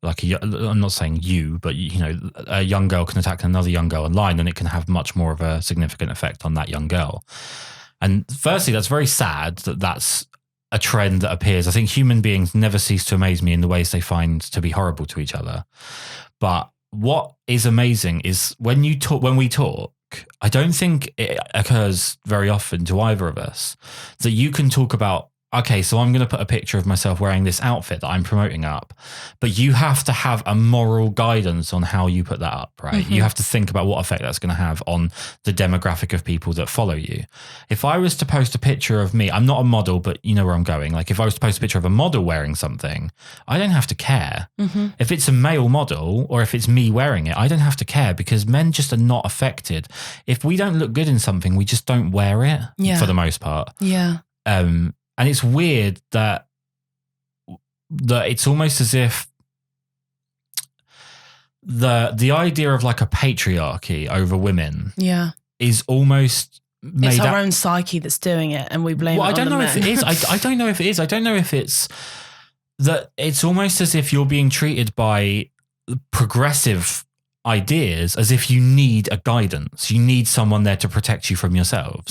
I'm not saying you, but a young girl can attack another young girl online, and it can have much more of a significant effect on that young girl. And firstly, that's very sad that that's a trend that appears. I think human beings never cease to amaze me in the ways they find to be horrible to each other. But what is amazing is when we talk, I don't think it occurs very often to either of us that you can talk about, okay, so I'm going to put a picture of myself wearing this outfit that I'm promoting up, but you have to have a moral guidance on how you put that up, right? You have to think about what effect that's going to have on the demographic of people that follow you. If I was to post a picture of me, I'm not a model, but you know where I'm going. Like if I was to post a picture of a model wearing something, I don't have to care. If it's a male model or if it's me wearing it, I don't have to care, because men just are not affected. If we don't look good in something, we just don't wear it for the most part. And it's weird that it's almost as if the idea of like a patriarchy over women is almost made it's our own psyche that's doing it, and we blame it on I don't know the if men. it is. I don't know if it is. I don't know if it's that it's almost as if you're being treated by progressive ideas as if you need a guidance. You need someone there to protect you from yourselves.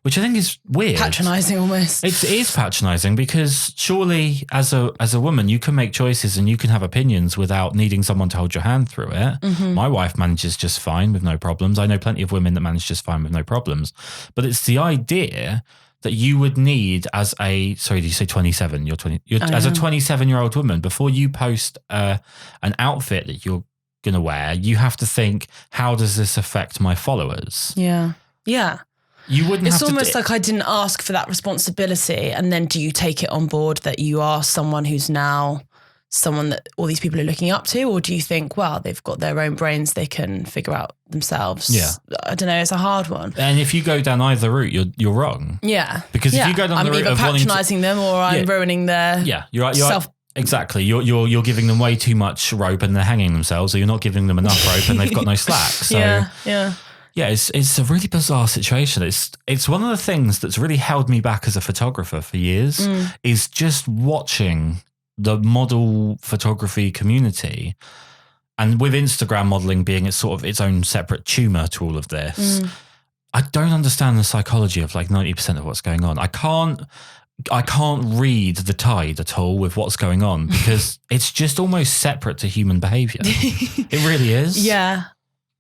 Which I think is weird. Patronising almost. It is patronising, because surely as a woman, you can make choices and you can have opinions without needing someone to hold your hand through it. My wife manages just fine with no problems. I know plenty of women that manage just fine with no problems. But it's the idea that you would need as a, sorry, did you say 27? As a 27-year-old woman, before you post an outfit that you're going to wear, you have to think, how does this affect my followers? You wouldn't it's have almost like I didn't ask for that responsibility, and then do you take it on board that you are someone who's now someone that all these people are looking up to, or do you think, well, they've got their own brains, they can figure out themselves? I don't know, it's a hard one. And if you go down either route, you're wrong. Because if you go down the route I'm of either patronising them or I'm ruining their you're self. Exactly. You're giving them way too much rope and they're hanging themselves, or you're not giving them enough rope and they've got no slack. So it's a really bizarre situation. It's one of the things that's really held me back as a photographer for years, is just watching the model photography community, and with Instagram modeling being its sort of its own separate tumor to all of this. I don't understand the psychology of like 90% of what's going on. I can't read the tide at all with what's going on, because it's just almost separate to human behavior. It really is.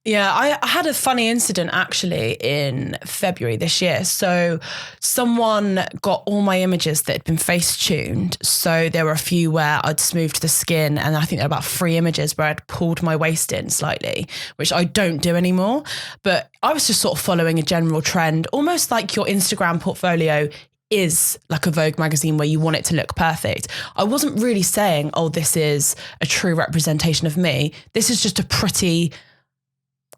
Yeah, I had a funny incident actually in February this year. So someone got all my images that had been face tuned. So there were a few where I'd smoothed the skin, and I think there were about 3 images where I'd pulled my waist in slightly, which I don't do anymore. But I was just sort of following a general trend, almost like your Instagram portfolio is like a Vogue magazine where you want it to look perfect. I wasn't really saying, oh, this is a true representation of me. This is just a pretty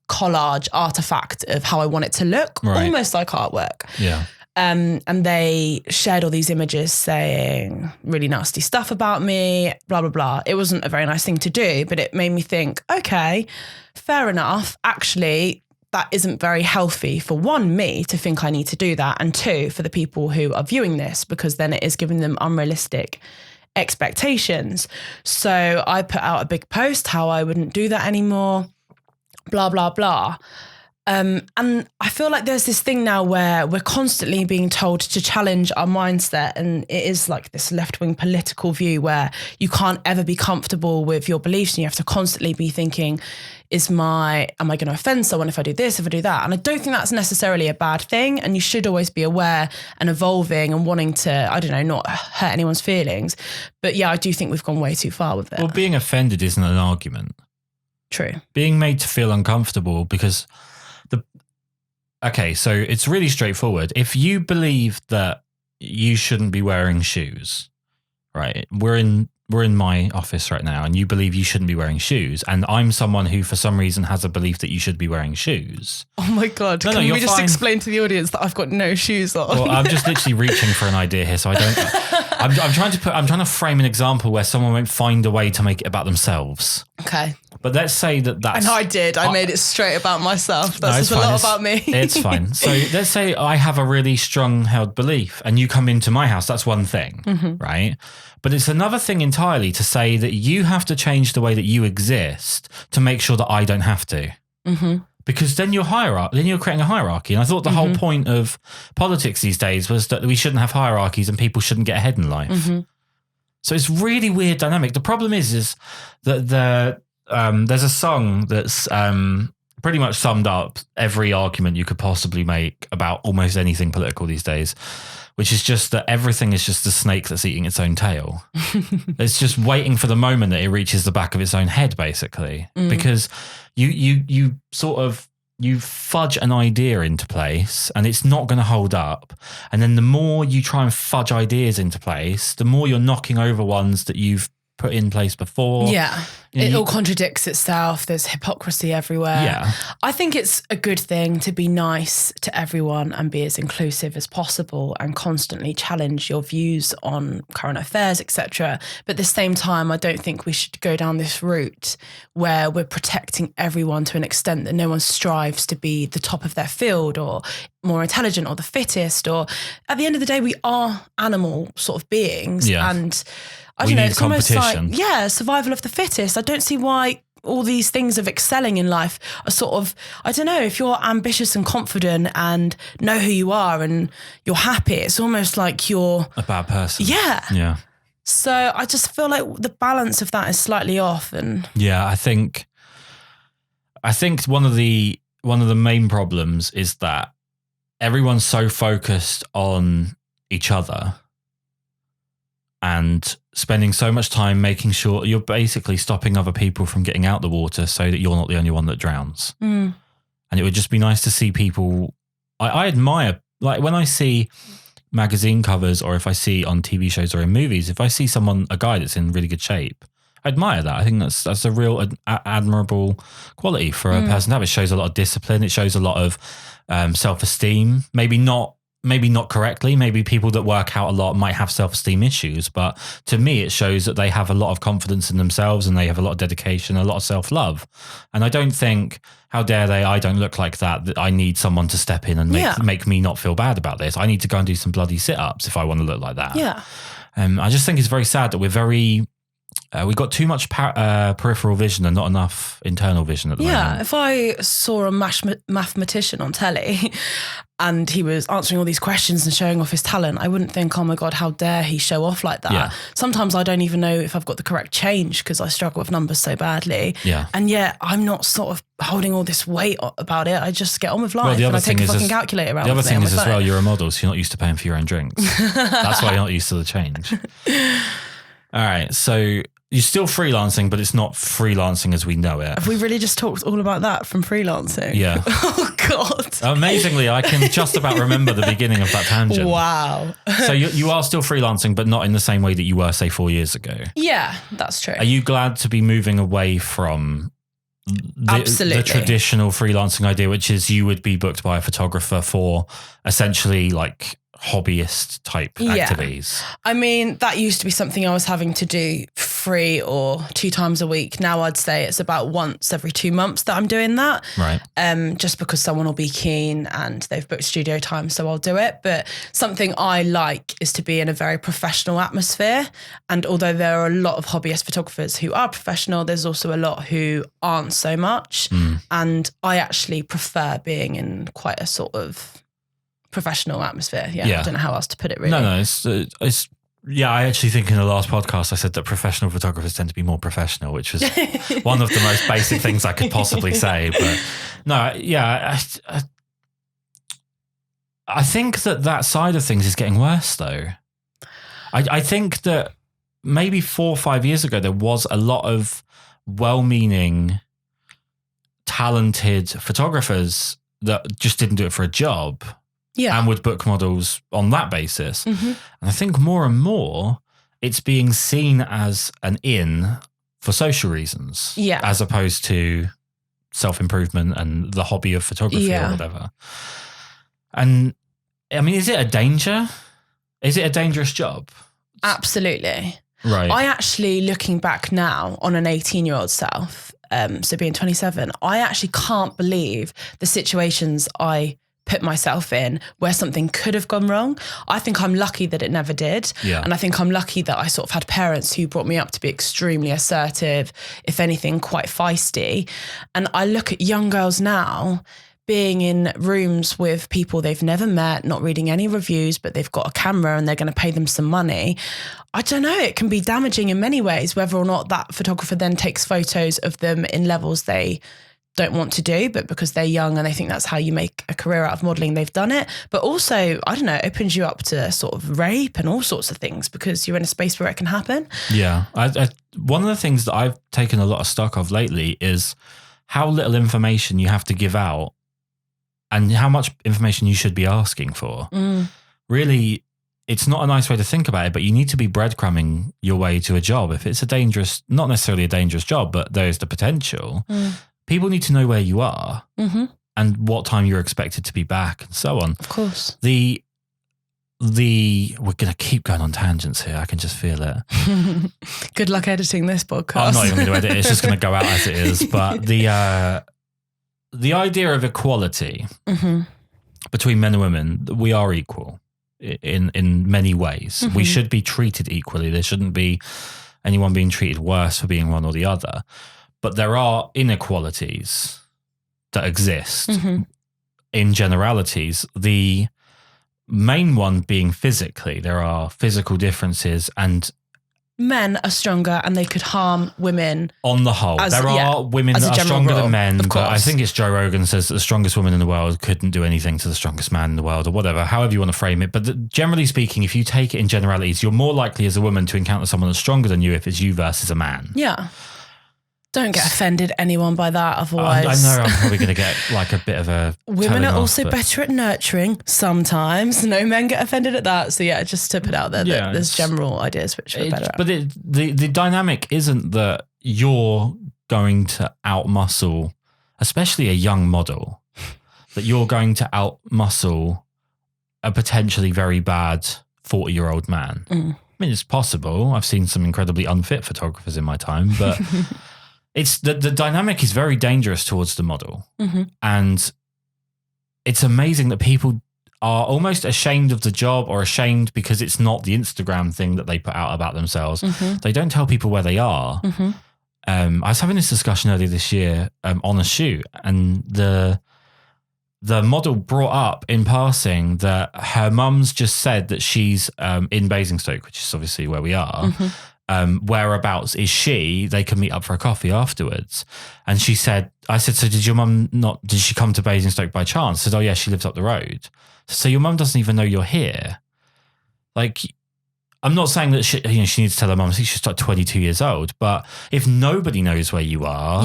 collage artifact of how I want it to look, almost like artwork. Yeah. And they shared all these images saying really nasty stuff about me, blah, blah, blah. It wasn't a very nice thing to do, but it made me think, okay, fair enough. Actually, that isn't very healthy for 1, me to think I need to do that, and 2, for the people who are viewing this, because then it is giving them unrealistic expectations. So I put out a big post how I wouldn't do that anymore, blah, blah, blah. And I feel like there's this thing now where we're constantly being told to challenge our mindset, and it is like this left-wing political view where you can't ever be comfortable with your beliefs, and you have to constantly be thinking, am I going to offend someone if I do this, if I do that? And I don't think that's necessarily a bad thing, and you should always be aware and evolving and wanting to, I don't know, not hurt anyone's feelings. But yeah, I do think we've gone way too far with it. Well, being offended isn't an argument. True. Being made to feel uncomfortable because okay, so it's really straightforward. If you believe that you shouldn't be wearing shoes, right? We're in my office right now, and you believe you shouldn't be wearing shoes, and I'm someone who for some reason has a belief that you should be wearing shoes. Oh my God. Can we just explain to the audience that I've got no shoes on? Well, I'm just literally reaching for an idea here, so I don't I'm trying to frame an example where someone won't find a way to make it about themselves. Okay. But let's say that's... And I did. I made it straight about myself. That's a lot about me. It's fine. So let's say I have a really strong-held belief, and you come into my house. That's one thing, right? But it's another thing entirely to say that you have to change the way that you exist to make sure that I don't have to. Because then you're creating a hierarchy. And I thought the whole point of politics these days was that we shouldn't have hierarchies and people shouldn't get ahead in life. So it's really weird dynamic. The problem is that there's a song that's pretty much summed up every argument you could possibly make about almost anything political these days, which is just that everything is just a snake that's eating its own tail. It's just waiting for the moment that it reaches the back of its own head, basically, because you sort of, you fudge an idea into place and it's not going to hold up. And then the more you try and fudge ideas into place, the more you're knocking over ones that you've put in place before. Yeah. It all contradicts itself. There's hypocrisy everywhere. Yeah. I think it's a good thing to be nice to everyone and be as inclusive as possible and constantly challenge your views on current affairs, etc. But at the same time, I don't think we should go down this route where we're protecting everyone to an extent that no one strives to be the top of their field or more intelligent or the fittest. Or at the end of the day, we are animal sort of beings. Yeah. And I don't know, it's almost like, survival of the fittest. I don't see why all these things of excelling in life are sort of, I don't know, if you're ambitious and confident and know who you are and you're happy, it's almost like you're a bad person. Yeah. Yeah. So I just feel like the balance of that is slightly off. And yeah, I think one of the main problems is that everyone's so focused on each other and spending so much time making sure you're basically stopping other people from getting out the water so that you're not the only one that drowns. And it would just be nice to see people. I admire, like when I see magazine covers or if I see on TV shows or in movies, if I see a guy that's in really good shape, I admire that. I think that's a real admirable quality for a person to have. It shows a lot of discipline. It shows a lot of self-esteem. Maybe not correctly. Maybe people that work out a lot might have self-esteem issues, but to me, it shows that they have a lot of confidence in themselves and they have a lot of dedication, a lot of self-love. And I don't think, how dare they, I don't look like that I need someone to step in and make me not feel bad about this. I need to go and do some bloody sit-ups if I want to look like that. Yeah. I just think it's very sad that we're very we got too much peripheral vision and not enough internal vision at the moment. Yeah, if I saw a mathematician on telly and he was answering all these questions and showing off his talent, I wouldn't think, oh my God, how dare he show off like that. Yeah. Sometimes I don't even know if I've got the correct change because I struggle with numbers so badly. Yeah. And yet I'm not sort of holding all this weight about it. I just get on with life the and other I take thing a is fucking calculator around. The other thing is as well, phone. you're a model, so you're not used to paying for your own drinks. That's why you're not used to the change. All right, so you're still freelancing, but it's not freelancing as we know it. Have we really just talked all about that from freelancing? Yeah. Oh, God. Amazingly, I can just about remember the beginning of that tangent. Wow. So you are still freelancing, but not in the same way that you were, say, 4 years ago. Yeah, that's true. Are you glad to be moving away from the traditional freelancing idea, which is you would be booked by a photographer for essentially like hobbyist type activities? I mean, that used to be something I was having to do 3 or 2 times a week. Now I'd say it's about once every 2 months that I'm doing that. Right. Just because someone will be keen and they've booked studio time, so I'll do it. But something I like is to be in a very professional atmosphere. And although there are a lot of hobbyist photographers who are professional, there's also a lot who aren't so much. And I actually prefer being in quite a sort of professional atmosphere. Yeah. I don't know how else to put it really. No, it's I actually think in the last podcast I said that professional photographers tend to be more professional, which was one of the most basic things I could possibly say. But no, yeah, I think that side of things is getting worse though. I think that maybe 4 or 5 years ago there was a lot of well-meaning, talented photographers that just didn't do it for a job. Yeah. And would book models on that basis. And I think more and more it's being seen as an in for social reasons. Yeah. As opposed to self-improvement and the hobby of photography or whatever. And I mean, is it a danger? Is it a dangerous job? Absolutely. Right. I actually, looking back now on an 18-year-old self, so being 27, I actually can't believe the situations I put myself in where something could have gone wrong. I think I'm lucky that it never did. Yeah. And I think I'm lucky that I sort of had parents who brought me up to be extremely assertive, if anything, quite feisty. And I look at young girls now being in rooms with people they've never met, not reading any reviews, but they've got a camera and they're going to pay them some money. I don't know, it can be damaging in many ways, whether or not that photographer then takes photos of them in levels they don't want to do, but because they're young and they think that's how you make a career out of modelling, they've done it. But also, I don't know, it opens you up to sort of rape and all sorts of things because you're in a space where it can happen. Yeah. One of the things that I've taken a lot of stock of lately is how little information you have to give out and how much information you should be asking for. Really, it's not a nice way to think about it, but you need to be breadcrumbing your way to a job. If it's a dangerous, not necessarily a dangerous job, but there's the potential, people need to know where you are and what time you're expected to be back and so on. Of course. We're going to keep going on tangents here. I can just feel it. Good luck editing this podcast. I'm not even going to edit it. It's just going to go out as it is. But the idea of equality between men and women, we are equal in many ways. We should be treated equally. There shouldn't be anyone being treated worse for being one or the other. But there are inequalities that exist in generalities. The main one being physically. There are physical differences and men are stronger and they could harm women. On the whole, there are women that are stronger than men, but I think it's Joe Rogan says that the strongest woman in the world couldn't do anything to the strongest man in the world or whatever, however you want to frame it. But generally speaking, if you take it in generalities, you're more likely as a woman to encounter someone that's stronger than you if it's you versus a man. Yeah. Don't get offended, anyone, by that. Otherwise, I know I'm probably going to get like a bit of a. Women are also better at nurturing sometimes. No men get offended at that. So yeah, just to put out there that there's general ideas which are better. But the dynamic isn't that you're going to outmuscle, especially a young model, that you're going to outmuscle a potentially very bad 40-year-old man. I mean, it's possible. I've seen some incredibly unfit photographers in my time, but. It's the dynamic is very dangerous towards the model. And it's amazing that people are almost ashamed of the job or ashamed because it's not the Instagram thing that they put out about themselves. They don't tell people where they are. I was having this discussion earlier this year on a shoot, and the model brought up in passing that her mum's just said that she's in Basingstoke, which is obviously where we are. Whereabouts is she? They can meet up for a coffee afterwards. And she said, I said, so did your mum did she come to Basingstoke by chance? She said, oh yeah, she lives up the road. So your mum doesn't even know you're here. Like, I'm not saying that she needs to tell her mum. I think she's like 22 years old. But if nobody knows where you are,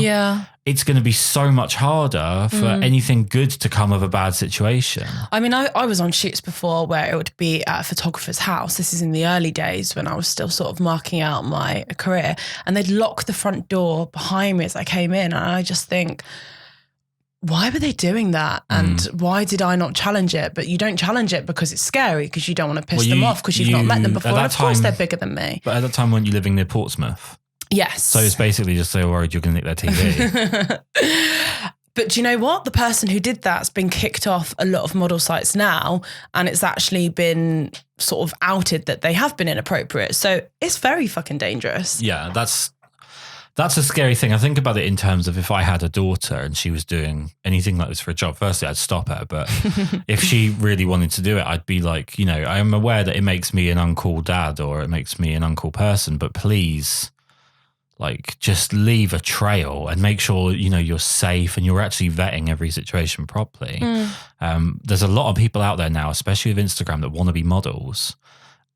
it's going to be so much harder for anything good to come of a bad situation. I mean, I was on shoots before where it would be at a photographer's house. This is in the early days when I was still sort of marking out my career. And they'd lock the front door behind me as I came in. And I just think, why were they doing that? And why did I not challenge it? But you don't challenge it because it's scary, because you don't want to piss them off, because you've not met them before. And of course they're bigger than me. But at that time, weren't you living near Portsmouth? Yes. So it's basically just so worried you're going to nick their TV. But do you know what? The person who did that's been kicked off a lot of model sites now, and it's actually been sort of outed that they have been inappropriate. So it's very fucking dangerous. Yeah, that's a scary thing. I think about it in terms of if I had a daughter and she was doing anything like this for a job, firstly, I'd stop her. But if she really wanted to do it, I'd be like, I'm aware that it makes me an uncool dad or it makes me an uncool person, but please, like, just leave a trail and make sure, you're safe and you're actually vetting every situation properly. There's a lot of people out there now, especially with Instagram, that want to be models,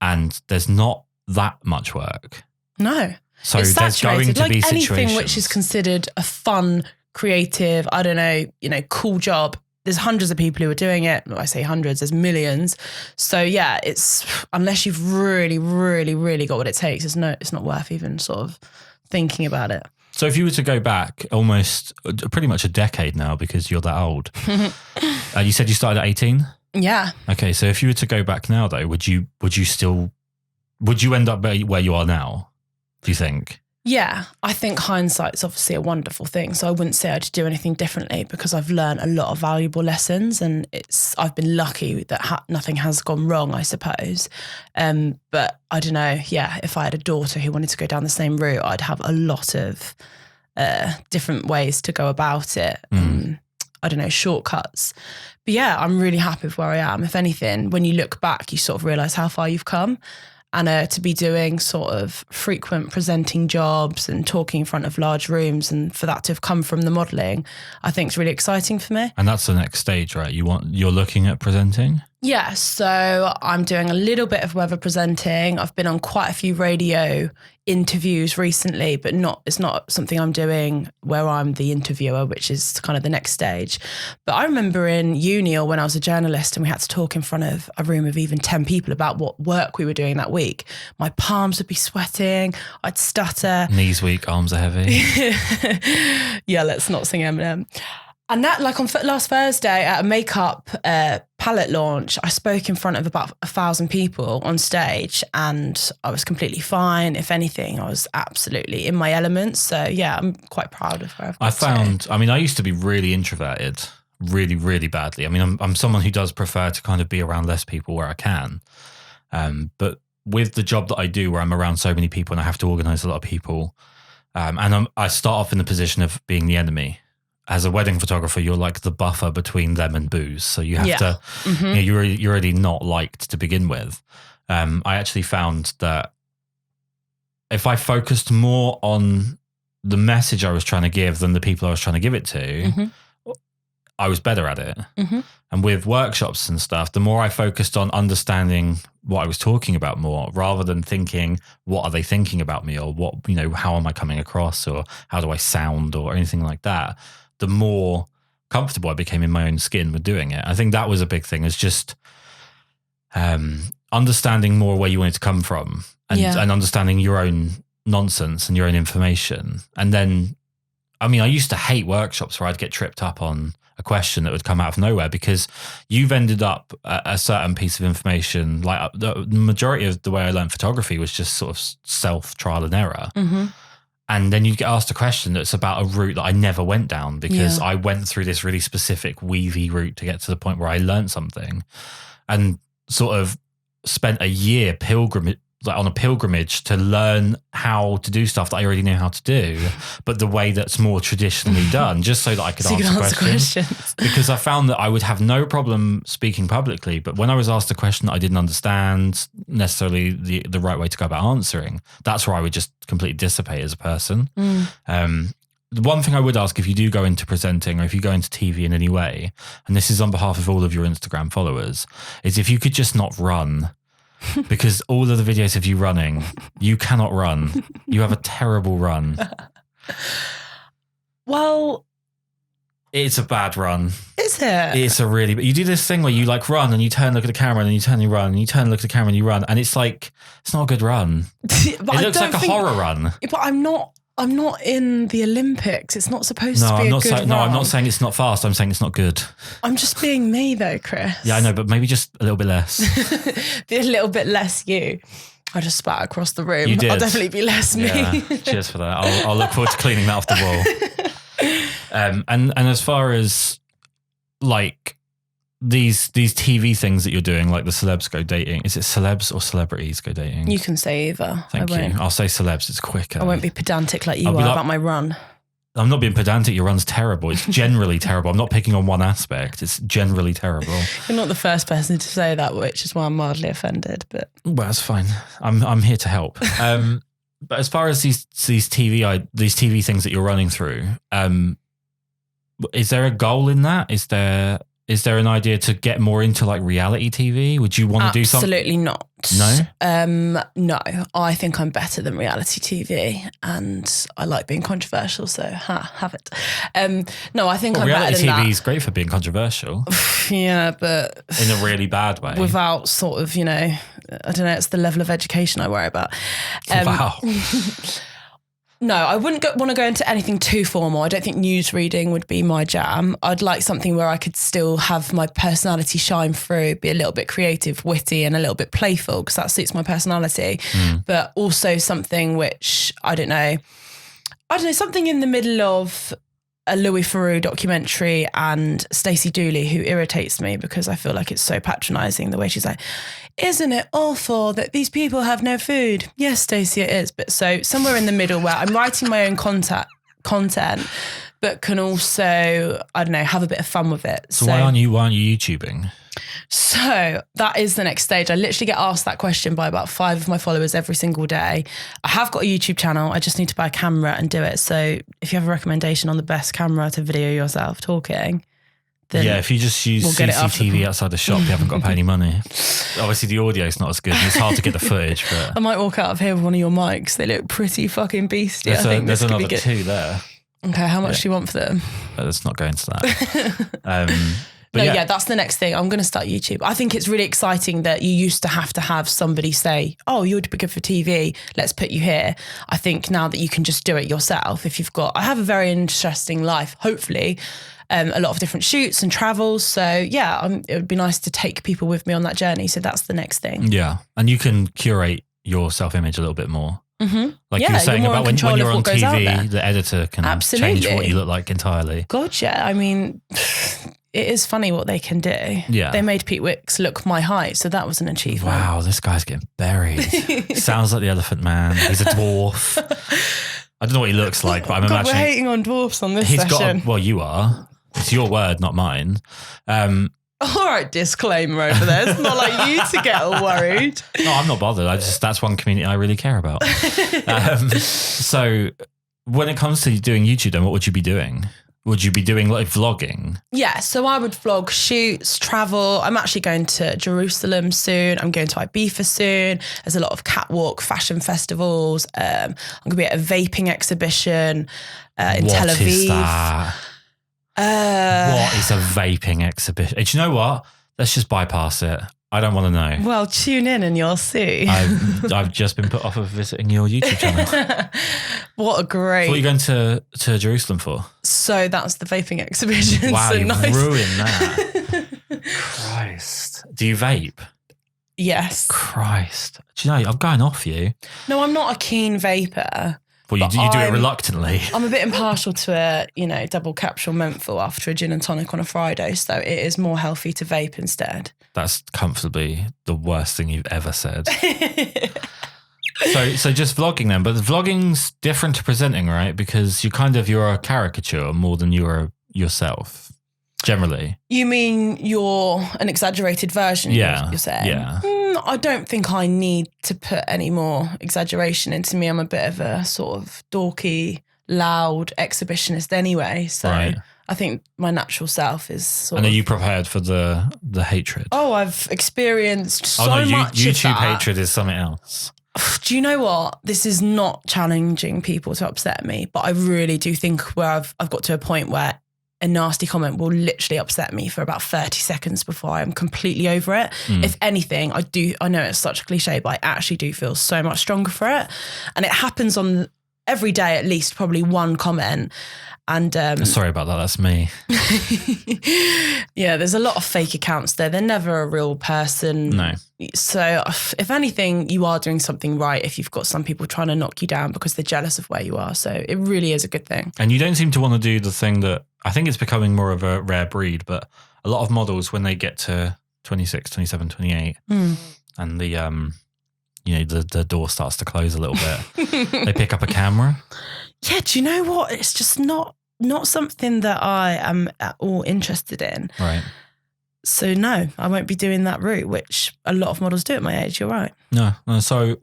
and there's not that much work. No. So there's going to be situations. Anything which is considered a fun, creative, I don't know, cool job, there's hundreds of people who are doing it. I say hundreds, there's millions. So yeah, it's, unless you've really, really, really got what it takes, it's not worth even sort of thinking about it. So if you were to go back almost pretty much a decade now, because you're that old, you said you started at 18? Yeah. Okay. So if you were to go back now though, would you end up where you are now? Do you think? Yeah, I think hindsight's obviously a wonderful thing. So I wouldn't say I'd do anything differently, because I've learned a lot of valuable lessons, and I've been lucky that nothing has gone wrong, I suppose. But I don't know. Yeah, if I had a daughter who wanted to go down the same route, I'd have a lot of different ways to go about it. I don't know, shortcuts. But yeah, I'm really happy with where I am. If anything, when you look back, you sort of realise how far you've come. And to be doing sort of frequent presenting jobs and talking in front of large rooms, and for that to have come from the modelling, I think is really exciting for me. And that's the next stage, right? You're looking at presenting? Yeah, so I'm doing a little bit of weather presenting. I've been on quite a few radio interviews recently, but it's not something I'm doing where I'm the interviewer, which is kind of the next stage. But I remember in uni, or when I was a journalist and we had to talk in front of a room of even 10 people about what work we were doing that week, my palms would be sweating, I'd stutter. Knees weak, arms are heavy. Yeah, let's not sing Eminem. And that, like on last Thursday at a makeup palette launch, I spoke in front of about 1,000 people on stage, and I was completely fine. If anything, I was absolutely in my element. So yeah, I'm quite proud of where I've got to. I used to be really introverted, really, really badly. I mean, I'm someone who does prefer to kind of be around less people where I can. But with the job that I do, where I'm around so many people and I have to organise a lot of people, and I start off in the position of being the enemy. As a wedding photographer, you're like the buffer between them and booze. So you have to, you're already not liked to begin with. I actually found that if I focused more on the message I was trying to give than the people I was trying to give it to, I was better at it. And with workshops and stuff, the more I focused on understanding what I was talking about more, rather than thinking, what are they thinking about me, or what, how am I coming across, or how do I sound, or anything like that, the more comfortable I became in my own skin with doing it. I think that was a big thing, is just understanding more where you wanted to come from, and understanding your own nonsense and your own information. And then, I used to hate workshops where I'd get tripped up on a question that would come out of nowhere, because you've ended up a certain piece of information. Like the majority of the way I learned photography was just sort of self trial and error. And then you get asked a question that's about a route that I never went down, because I went through this really specific weavy route to get to the point where I learned something. and sort of spent a year on a pilgrimage to learn how to do stuff that I already knew how to do, but the way that's more traditionally done, just so that I could answer questions. Because I found that I would have no problem speaking publicly, but when I was asked a question that I didn't understand necessarily the right way to go about answering, that's where I would just completely dissipate as a person. The one thing I would ask, if you do go into presenting or if you go into TV in any way, and this is on behalf of all of your Instagram followers, is if you could just not run. Because all of the videos of you running, you cannot run. You have a terrible run. Well, it's a bad run. Is it? It's a really, but you do this thing where you like run and you turn, look at the camera, and then you turn, you run, and you turn, look at the camera, and you run, and it's like, it's not a good run. It looks like a horror run. But I'm not in the Olympics. It's not supposed to be a good run. No, I'm not saying it's not fast. I'm saying it's not good. I'm just being me though, Kris. Yeah, I know, but maybe just a little bit less. Be a little bit less you. I just spat across the room. You did. I'll definitely be less me. Yeah, cheers for that. I'll look forward to cleaning that off the wall. And as far as like these TV things that you're doing, like the celebs go dating, is it celebs or celebrities go dating? You can say either. Thank you. I'll say celebs, it's quicker. I won't be pedantic like you are about my run. I'm not being pedantic, your run's terrible. It's generally terrible. I'm not picking on one aspect. It's generally terrible. You're not the first person to say that, which is why I'm mildly offended. But well, that's fine. I'm here to help. But as far as these TV things that you're running through, is there a goal in that? Is there an idea to get more into like reality TV? Would you want to do something? Absolutely not. No? No, I think I'm better than reality TV and I like being controversial, so have it. No, I think I'm better than that. Reality TV is great for being controversial. Yeah, but in a really bad way. Without sort of, I don't know, it's the level of education I worry about. Wow. No, I wouldn't want to go into anything too formal. I don't think news reading would be my jam. I'd like something where I could still have my personality shine through, be a little bit creative, witty, and a little bit playful because that suits my personality. But also something which, I don't know, something in the middle of a Louis Theroux documentary and Stacey Dooley, who irritates me because I feel like it's so patronising the way she's like, isn't it awful that these people have no food? Yes, Stacey, it is. But so somewhere in the middle where I'm writing my own content, but can also, I don't know, have a bit of fun with it. So why aren't you YouTubing? So that is the next stage. I literally get asked that question by about 5 of my followers every single day. I have got a YouTube channel. I just need to buy a camera and do it. So if you have a recommendation on the best camera to video yourself talking, then yeah, if you just use CCTV outside the shop, you haven't got to pay any money. Obviously the audio is not as good and it's hard to get the footage. But I might walk out of here with one of your mics. They look pretty fucking beastie. There's another 2 there. Okay, how much do you want for them? Let's not go into that. But yeah, that's the next thing. I'm going to start YouTube. I think it's really exciting that you used to have somebody say, oh, you would be good for TV. Let's put you here. I think now that you can just do it yourself, I have a very interesting life, hopefully, a lot of different shoots and travels. So yeah, it would be nice to take people with me on that journey. So that's the next thing. Yeah. And you can curate your self-image a little bit more. Mm-hmm. Like you were saying about when you're on TV, the editor can change what you look like entirely. God, yeah. I mean, it is funny what they can do. Yeah. They made Pete Wicks look my height, so that was an achievement. Wow, this guy's getting buried. Sounds like the Elephant Man. He's a dwarf. I don't know what he looks like, but I'm imagining. We're hating on dwarfs on this session. Well, you are. It's your word, not mine. All right, disclaimer over there. It's not like you to get all worried. No, I'm not bothered. That's one community I really care about. So when it comes to doing YouTube, then what would you be doing? Would you be doing like vlogging? Yeah, so I would vlog shoots, travel. I'm actually going to Jerusalem soon. I'm going to Ibiza soon. There's a lot of catwalk fashion festivals. I'm going to be at a vaping exhibition in Tel Aviv. What is that? What is a vaping exhibition? Do you know what? Let's just bypass it. I don't want to know. Well, tune in and you'll see. I've just been put off of visiting your YouTube channel. What a great... What are you going to Jerusalem for? So that's the vaping exhibition. Wow, so you've nice. ruined that. Christ. Do you vape? Yes. Christ. Do you know, I'm going off you. No, I'm not a keen vapor. Well, you do it reluctantly. I'm a bit impartial to a, double capsule menthol after a gin and tonic on a Friday. So it is more healthy to vape instead. That's comfortably the worst thing you've ever said. So just vlogging then, but the vlogging's different to presenting, right? Because you're a caricature more than you're yourself, generally. You mean you're an exaggerated version? Yeah, you're saying. Yeah. I don't think I need to put any more exaggeration into me. I'm a bit of a sort of dorky, loud exhibitionist anyway. So right. I think my natural self is And are you prepared for the hatred? Oh, I've experienced so much YouTube of that. Hatred is something else. Do you know what? This is not challenging people to upset me, but I really do think where I've got to a point where a nasty comment will literally upset me for about 30 seconds before I'm completely over it. If anything, I know it's such a cliche, but I actually do feel so much stronger for it. And it happens on every day, at least probably one comment. And sorry about that. That's me. Yeah, there's a lot of fake accounts there. They're never a real person. No. So if anything, you are doing something right if you've got some people trying to knock you down because they're jealous of where you are. So it really is a good thing. And you don't seem to want to do the thing that I think it's becoming more of a rare breed, but a lot of models, when they get to 26, 27, 28 and the door starts to close a little bit, they pick up a camera. Yeah, do you know what? It's just not something that I am at all interested in. Right. So no, I won't be doing that route, which a lot of models do at my age. You're right. No. So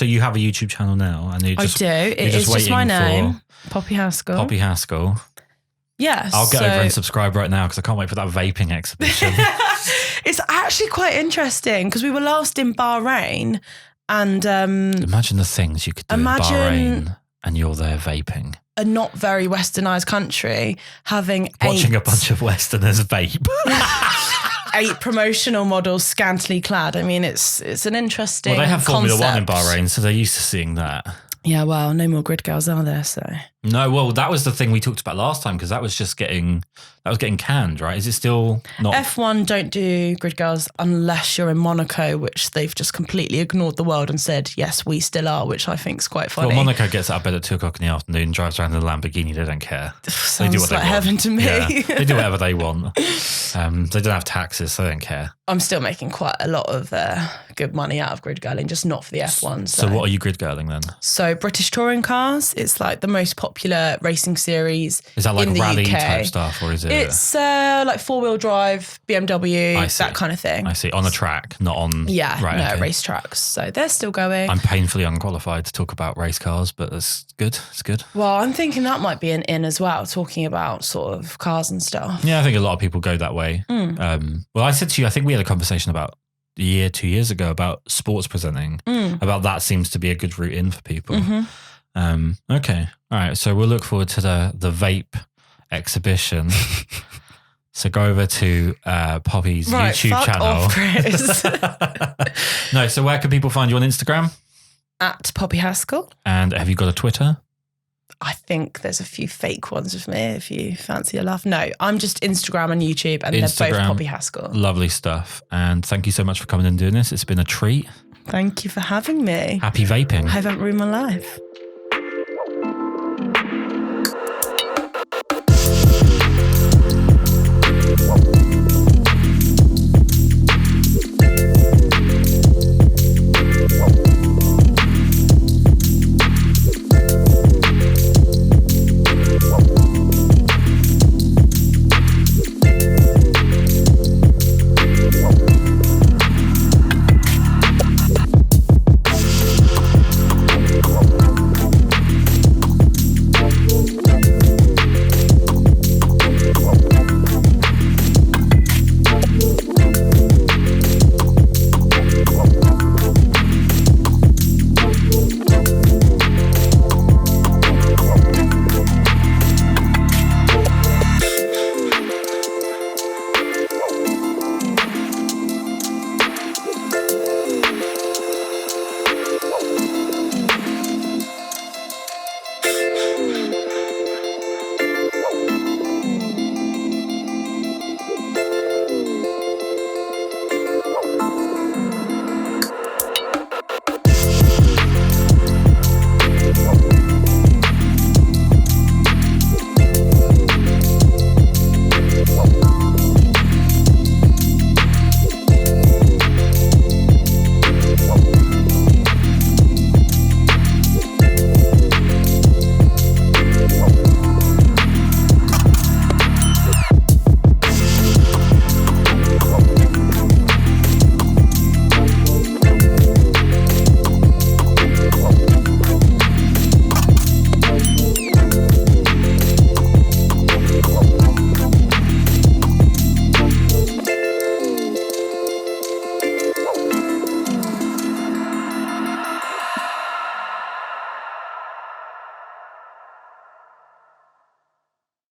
you have a YouTube channel now, and I do. It is just my name, Poppy Haskell. Poppy Haskell. Yes. I'll get over and subscribe right now because I can't wait for that vaping exhibition. It's actually quite interesting because we were last in Bahrain, and imagine the things you could do in Bahrain. And you're there vaping. A not very westernized country having watching a bunch of Westerners vape. 8 promotional models scantily clad. I mean, it's an interesting Well, they have Formula concept. 1 in Bahrain, so they're used to seeing that. Yeah, well, no more grid girls are there, so. No, well, that was the thing we talked about last time because that was getting canned, right? Is it still not? F1 don't do grid girls unless you're in Monaco, which they've just completely ignored the world and said, yes, we still are, which I think is quite funny. Well, Monaco gets out of bed at 2:00 in the afternoon, drives around in a Lamborghini, they don't care. Sounds they do what like they heaven want. to me. Yeah, they do whatever they want. They don't have taxes, so they don't care. I'm still making quite a lot of good money out of grid girling, just not for the F1. So what are you grid girling then? So British touring cars, it's like the most popular racing series. Is that like in the rally UK. type stuff, or is it? It's like 4-wheel drive, BMW, that kind of thing. I see. On a track, not on. Yeah, right, no, okay. race tracks. So they're still going. I'm painfully unqualified to talk about race cars, but it's good. It's good. Well, I'm thinking that might be an in as well, talking about sort of cars and stuff. Yeah, I think a lot of people go that way. Well, I said to you, I think we had a conversation about a year, 2 years ago about sports presenting. About that seems to be a good route in for people. Okay. All right. So we'll look forward to the vape exhibition. So go over to Poppy's YouTube channel. Off, Kris. No. So where can people find you on Instagram? At Poppy Haskell. And have you got a Twitter? I think there's a few fake ones of me if you fancy a laugh. No, I'm just Instagram and YouTube and they're both Poppy Haskell. Lovely stuff. And thank you so much for coming and doing this. It's been a treat. Thank you for having me. Happy vaping. I haven't ruined my life.